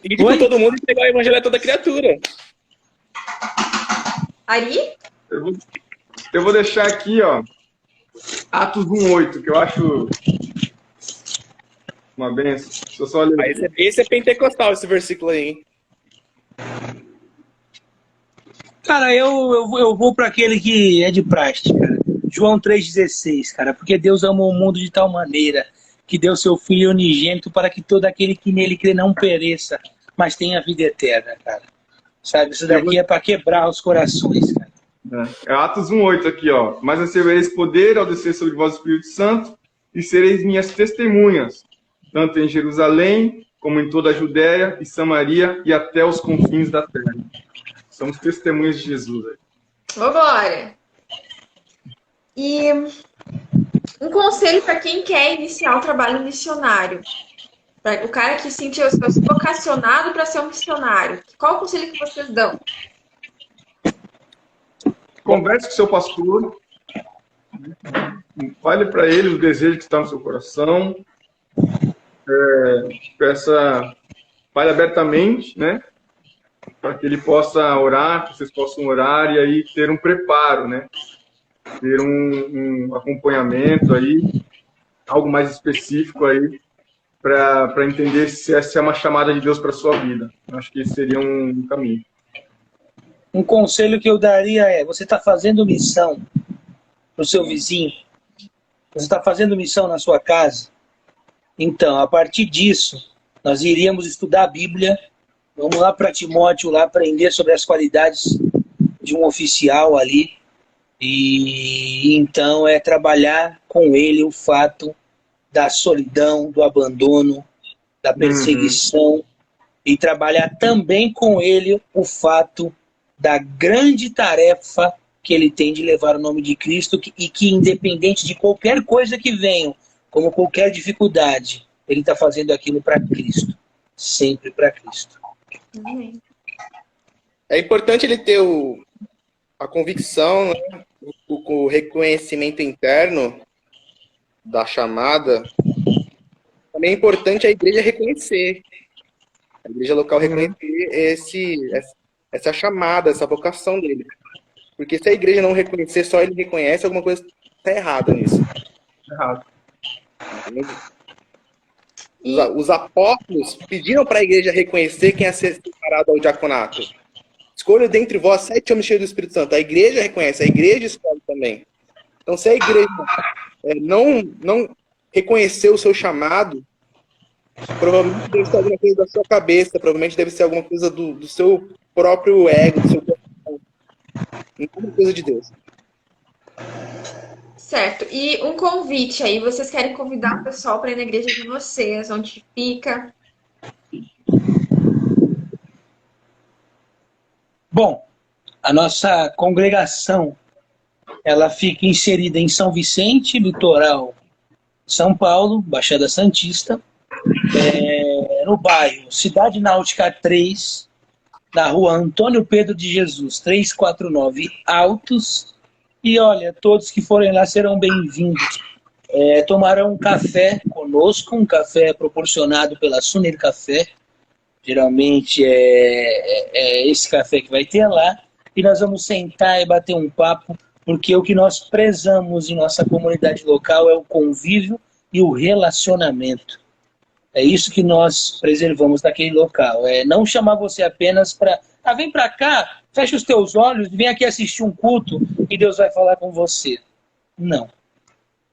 E com todo mundo entregar o evangelho a toda criatura. Ari? eu vou deixar aqui, ó, Atos 1:8, que eu acho uma benção. Deixa eu só ler. Esse é pentecostal, esse versículo aí, hein? Cara, eu vou para aquele que é de prática. João 3,16, cara. Porque Deus amou o mundo de tal maneira que deu seu Filho unigênito para que todo aquele que nele crê não pereça, mas tenha vida eterna, cara. Sabe, isso daqui é para quebrar os corações, cara. É Atos 1:8 aqui, ó. Mas recebereis poder ao descer sobre vós o Espírito Santo e sereis minhas testemunhas, tanto em Jerusalém, como em toda a Judéia e Samaria e até os confins da terra. Somos testemunhas de Jesus. Ô, Glória! E um conselho para quem quer iniciar o trabalho missionário. O cara que sentiu-se vocacionado para ser um missionário. Qual o conselho que vocês dão? Converse com seu pastor. Fale para ele o desejo que está no seu coração. Fale abertamente, né? Para que ele possa orar, que vocês possam orar e aí ter um preparo, né? Ter um acompanhamento aí, algo mais específico aí, para entender se essa é uma chamada de Deus para sua vida. Acho que esse seria um caminho. Um conselho que eu daria é: você está fazendo missão para o seu vizinho? Você está fazendo missão na sua casa? Então, a partir disso, nós iríamos estudar a Bíblia. Vamos lá para Timóteo, lá aprender sobre as qualidades de um oficial ali. E então é trabalhar com ele o fato da solidão, do abandono, da perseguição. E trabalhar também com ele o fato da grande tarefa que ele tem de levar o nome de Cristo e que, independente de qualquer coisa que venha, como qualquer dificuldade, ele está fazendo aquilo para Cristo. Sempre para Cristo. É importante ele ter a convicção, né? o reconhecimento interno da chamada. Também é importante a igreja reconhecer. A igreja local reconhecer essa chamada, essa vocação dele. Porque se a igreja não reconhecer, só ele reconhece, alguma coisa está errada nisso. Errado. Os apóstolos pediram para a igreja reconhecer quem ia ser separado ao diaconato. Escolha dentre vós 7 homens cheios do Espírito Santo. A igreja reconhece, a igreja escolhe também. Então, se a igreja não reconhecer o seu chamado, provavelmente deve ser alguma coisa da sua cabeça, provavelmente deve ser alguma coisa do seu próprio ego, do seu coração. Não é uma coisa de Deus. Certo. E um convite aí, vocês querem convidar o pessoal para ir na igreja de vocês, onde fica? Bom, a nossa congregação, ela fica inserida em São Vicente, litoral São Paulo, Baixada Santista, no bairro Cidade Náutica 3, na rua Antônio Pedro de Jesus, 349 Altos. E olha, todos que forem lá serão bem-vindos. Tomarão um café conosco, um café proporcionado pela Suner Café. Geralmente é esse café que vai ter lá. E nós vamos sentar e bater um papo, porque o que nós prezamos em nossa comunidade local é o convívio e o relacionamento. É isso que nós preservamos naquele local. É não chamar você apenas para... vem para cá, fecha os teus olhos, vem aqui assistir um culto e Deus vai falar com você. Não.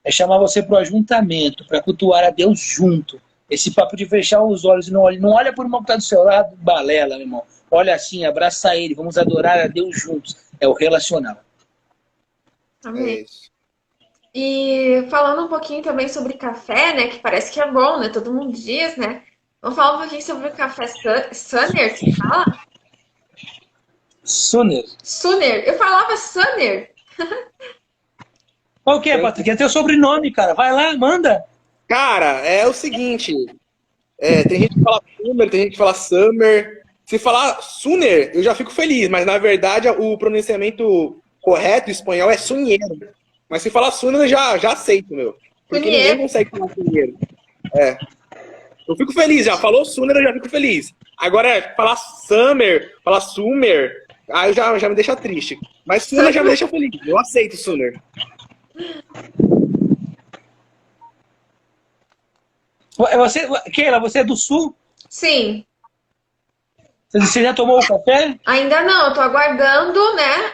É chamar você para o ajuntamento, para cultuar a Deus junto. Esse papo de fechar os olhos e não olha por irmão que está do seu lado, balela, meu irmão. Olha assim, abraça ele, vamos adorar a Deus juntos. É o relacional. Amém. E falando um pouquinho também sobre café, né? Que parece que é bom, né? Todo mundo diz, né? Vamos falar um pouquinho sobre o café Sunner, você fala? Suner. Suner. Eu falava Sunner. O que, Patrick? É teu sobrenome, cara. Vai lá, manda. Cara, é o seguinte. Tem gente que fala Summer, tem gente que fala Summer. Se falar Suner, eu já fico feliz, mas na verdade o pronunciamento correto em espanhol é Sunheiro. Mas se falar Suner, eu já aceito, meu. Porque ninguém consegue falar Sunheiro. Eu fico feliz já. Falou Suner, eu já fico feliz. Agora, falar Summer, falar Sumer, Aí já me deixa triste. Mas Suner já me deixa feliz. Eu aceito Suner. Keila, você é do Sul? Sim. Você já tomou o café? Ainda não, eu tô aguardando, né?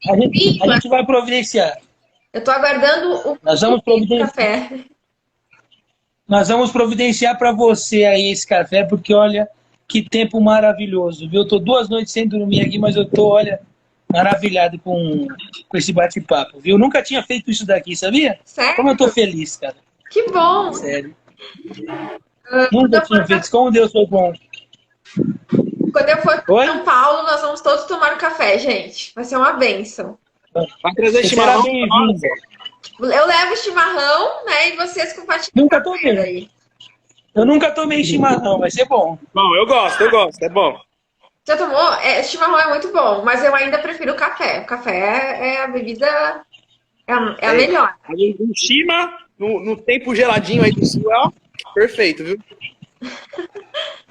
A gente vai providenciar. Eu tô aguardando o Nós vamos providenciar. café. Nós vamos providenciar para você aí esse café, porque olha, que tempo maravilhoso, viu? Eu tô 2 noites sem dormir aqui, mas eu tô, olha, maravilhado com esse bate-papo, viu? Eu nunca tinha feito isso daqui, sabia? Sério? Como eu tô feliz, cara. Que bom! Sério. Nunca tinha feito isso. Como Deus foi bom. Quando eu for para Oi? São Paulo, nós vamos todos tomar um café, gente. Vai ser uma bênção. Vai trazer Você será chimarrão. bem-vindo. Eu levo chimarrão, né? E vocês compartilham. Nunca tomei. Aí. Eu nunca tomei chimarrão, vai ser bom. Bom, eu gosto, é bom. Já tomou? Chimarrão é muito bom, mas eu ainda prefiro o café. O café é a bebida. É a melhor. Um chima, no tempo geladinho aí do sul, ó, perfeito, viu?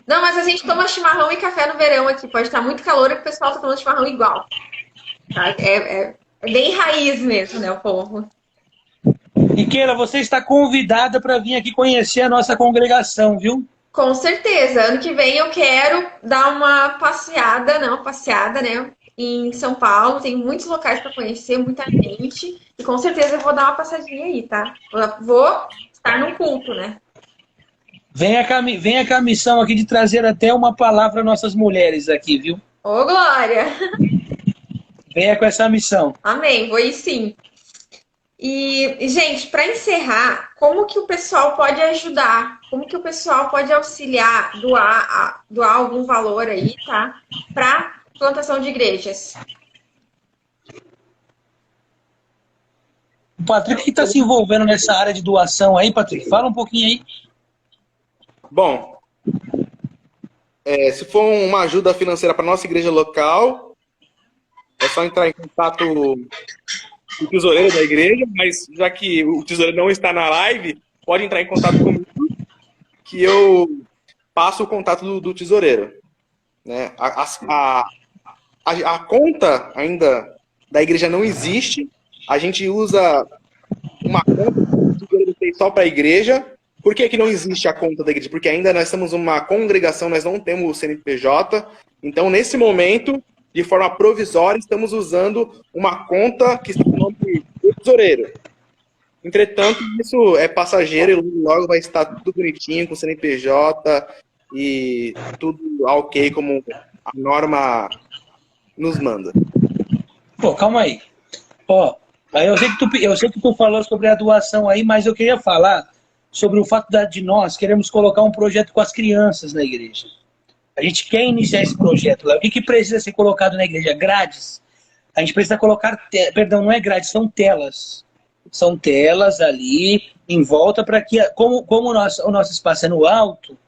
Não, mas a gente toma chimarrão e café no verão aqui. Pode estar muito calor e o pessoal tá tomando chimarrão igual. Tá? É bem raiz mesmo, né, o povo? E Keila, você está convidada para vir aqui conhecer a nossa congregação, viu? Com certeza. Ano que vem eu quero dar uma passeada, né, em São Paulo. Tem muitos locais para conhecer, muita gente. E com certeza eu vou dar uma passadinha aí, tá? Vou estar no culto, né? Venha com a missão aqui de trazer até uma palavra às nossas mulheres aqui, viu? Ô, Glória! Venha com essa missão. Amém, vou ir sim. E gente, para encerrar, como que o pessoal pode ajudar? Como que o pessoal pode auxiliar, doar algum valor aí, tá? Para plantação de igrejas? O Patrick que está se envolvendo nessa área de doação aí, Patrick, fala um pouquinho aí. Bom, se for uma ajuda financeira para nossa igreja local, é só entrar em contato com o tesoureiro da igreja, mas já que o tesoureiro não está na live, pode entrar em contato comigo, que eu passo o contato do tesoureiro. Né? A conta ainda da igreja não existe, a gente usa uma conta que o tesoureiro fez só para a igreja. Por que não existe a conta da igreja? Porque ainda nós somos uma congregação, nós não temos o CNPJ. Então, nesse momento, de forma provisória, estamos usando uma conta que está no nome do tesoureiro. Entretanto, isso é passageiro e logo vai estar tudo bonitinho, com o CNPJ e tudo ok, como a norma nos manda. Pô, calma aí. Ó, eu sei que tu falou sobre a doação aí, mas eu queria falar sobre o fato de nós queremos colocar um projeto com as crianças na igreja. A gente quer iniciar esse projeto lá. O que precisa ser colocado na igreja? Grades. A gente precisa colocar... Perdão, não é grades, são telas. São telas ali em volta para que, como o nosso espaço é no alto,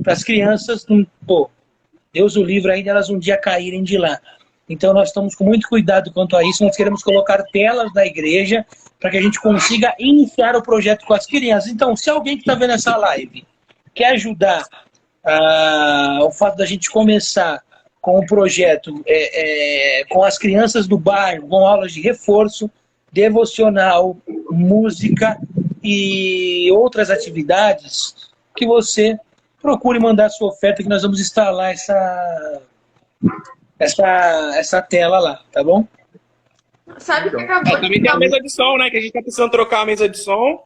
para as crianças, pô, Deus o livre ainda elas um dia caírem de lá. Então nós estamos com muito cuidado quanto a isso. Nós queremos colocar telas na igreja para que a gente consiga iniciar o projeto com as crianças. Então, se alguém que está vendo essa live quer ajudar o fato da gente começar com o projeto com as crianças do bairro, com aulas de reforço, devocional, música e outras atividades, que você procure mandar sua oferta que nós vamos instalar essa tela lá, tá bom? Sabe que acabou também tem a mesa de som, né? Que a gente tá precisando trocar a mesa de som.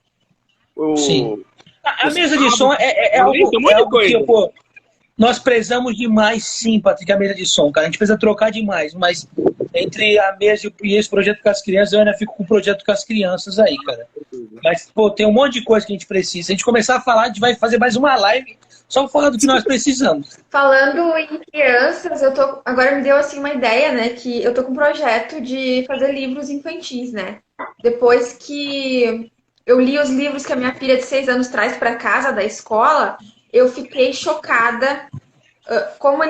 Sim. A mesa de som é algo que, pô, nós prezamos demais, sim, Patrick, a mesa de som, cara. A gente precisa trocar demais, mas entre a mesa e esse projeto com as crianças, eu ainda fico com o projeto com as crianças aí, cara. Mas, pô, tem um monte de coisa que a gente precisa. Se a gente começar a falar, a gente vai fazer mais uma live só falando do que nós precisamos. Falando em crianças, agora me deu assim uma ideia, né? Que eu tô com um projeto de fazer livros infantis, né? Depois que eu li os livros que a minha filha de 6 anos traz para casa da escola, eu fiquei chocada como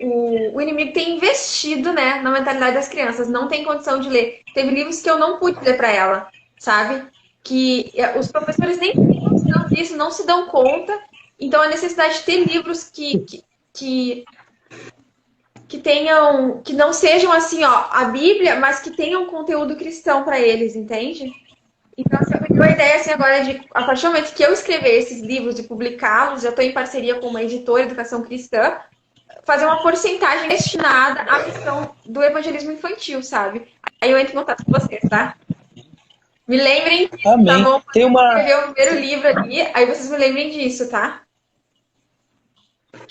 o inimigo tem investido, né, na mentalidade das crianças. Não tem condição de ler. Teve livros que eu não pude ler para ela, sabe? Que os professores nem têm noção disso, não se dão conta. Então, a necessidade de ter livros que que não sejam assim, ó, a Bíblia, mas que tenham conteúdo cristão para eles, entende? Então, você me deu a ideia assim agora de, a partir do momento que eu escrever esses livros e publicá-los, eu estou em parceria com uma editora, Educação Cristã, fazer uma porcentagem destinada à missão do evangelismo infantil, sabe? Aí eu entro em contato com vocês, tá? Me lembrem disso, Amém. tá bom? Tem uma... Escrever o primeiro livro ali, aí vocês me lembrem disso, tá?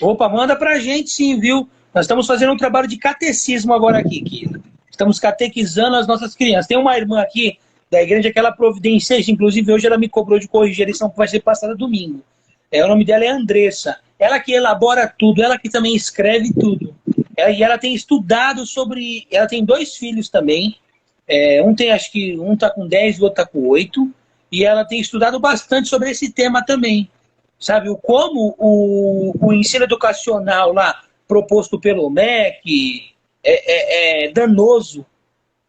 Opa, manda pra gente sim, viu? Nós estamos fazendo um trabalho de catecismo agora aqui, que estamos catequizando as nossas crianças. Tem uma irmã aqui da igreja que ela providencia isso, inclusive hoje ela me cobrou de corrigir a lição que vai ser passada domingo. O nome dela é Andressa. Ela que elabora tudo, ela que também escreve tudo. E ela tem estudado sobre... Ela tem 2 filhos também. Acho que um tá com 10 e o outro tá com 8. E ela tem estudado bastante sobre esse tema também. Sabe, como o ensino educacional lá, proposto pelo MEC, é danoso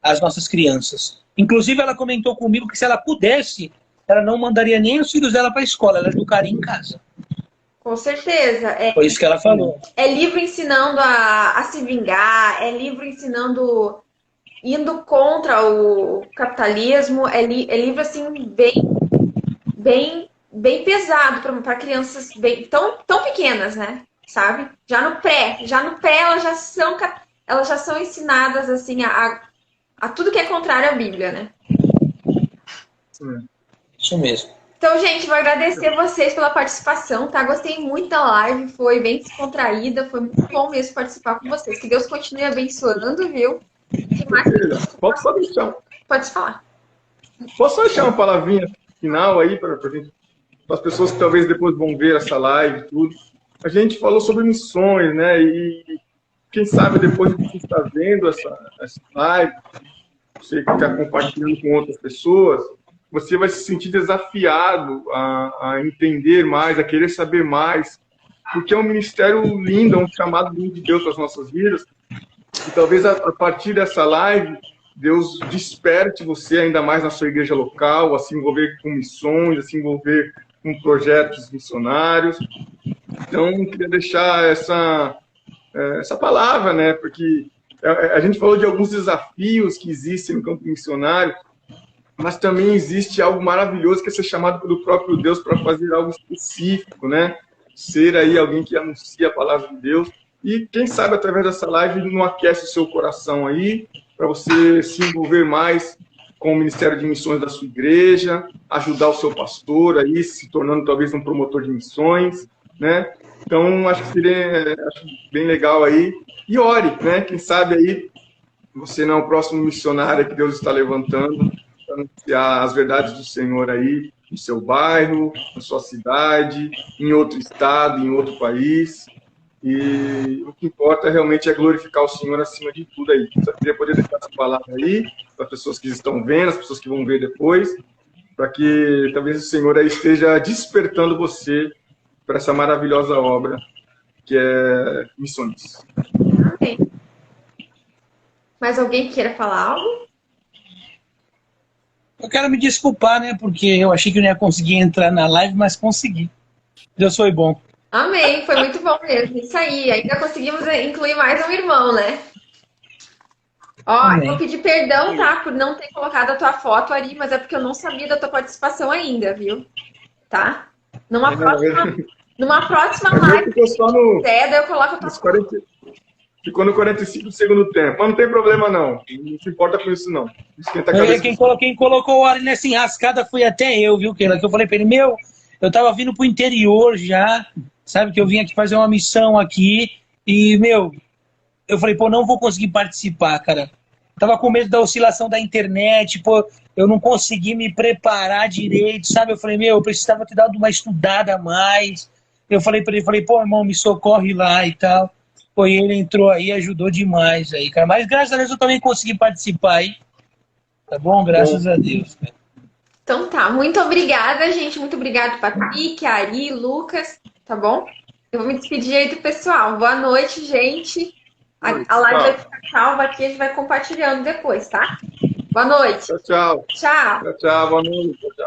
às nossas crianças. Inclusive, ela comentou comigo que se ela pudesse, ela não mandaria nem os filhos dela para a escola, ela educaria em casa. Com certeza. Foi isso que ela falou. É livro ensinando a se vingar, é livro ensinando, indo contra o capitalismo, é livro assim, bem pesado para crianças tão pequenas, né? Sabe? Já no pré elas já são ensinadas assim a tudo que é contrário à Bíblia, né? Isso mesmo. Então, gente, vou agradecer vocês pela participação, tá? Gostei muito da live, foi bem descontraída, foi muito bom mesmo participar com vocês. Que Deus continue abençoando, viu? Que mais... Pode só deixar. Pode falar. Posso só deixar uma palavrinha final aí para as pessoas que talvez depois vão ver essa live e tudo. A gente falou sobre missões, né? E quem sabe depois que você está vendo essa live, você que está compartilhando com outras pessoas, você vai se sentir desafiado a entender mais, a querer saber mais, porque é um ministério lindo, é um chamado lindo de Deus para as nossas vidas. E talvez a partir dessa live, Deus desperte você ainda mais na sua igreja local, a se envolver com missões, a se envolver com projetos missionários. Então, eu queria deixar essa palavra, né? Porque a gente falou de alguns desafios que existem no campo missionário, mas também existe algo maravilhoso que é ser chamado pelo próprio Deus para fazer algo específico, né? Ser aí alguém que anuncia a palavra de Deus. E quem sabe através dessa live não aquece o seu coração aí, para você se envolver mais com o Ministério de Missões da sua igreja, ajudar o seu pastor aí, se tornando talvez um promotor de missões, né? Então, acho bem legal aí. E ore, né? Quem sabe aí você não é o próximo missionário que Deus está levantando para anunciar as verdades do Senhor aí no seu bairro, na sua cidade, em outro estado, em outro país. E o que importa realmente é glorificar o Senhor acima de tudo aí. Só queria poder deixar essa palavra aí para as pessoas que estão vendo, as pessoas que vão ver depois, para que talvez o Senhor aí esteja despertando você para essa maravilhosa obra que é missões. Amém. Mais alguém queira falar algo? Eu quero me desculpar, né? Porque eu achei que eu não ia conseguir entrar na live, mas consegui. Deus foi bom. Amém, foi muito bom mesmo. Isso aí, ainda conseguimos incluir mais um irmão, né? Ó, eu vou pedir perdão, tá? Por não ter colocado a tua foto ali, mas é porque eu não sabia da tua participação ainda, viu? Tá? Numa próxima live, eu coloco a tua foto. Ficou no 45 do segundo tempo. Mas não tem problema, não. Não se importa com isso, não. Quem colocou o Ari nessa enrascada foi até eu, viu, Keila? Que eu falei pra ele, eu tava vindo pro interior já, sabe? Que eu vim aqui fazer uma missão aqui. E, eu falei, não vou conseguir participar, cara. Tava com medo da oscilação da internet, eu não consegui me preparar direito, sabe? Eu falei, eu precisava ter dado uma estudada a mais. Eu falei pra ele, irmão, me socorre lá e tal. E ele entrou aí e ajudou demais aí, cara. Mas graças a Deus eu também consegui participar aí. Tá bom? Graças a Deus, cara. Então tá, muito obrigada, gente. Muito obrigado, Patrick, Ari, Lucas, tá bom? Eu vou me despedir aí do pessoal. Boa noite, gente. A live vai ficar salva aqui, a gente vai compartilhando depois, tá? Boa noite. Tchau. Tchau. Tchau, boa noite. Tchau.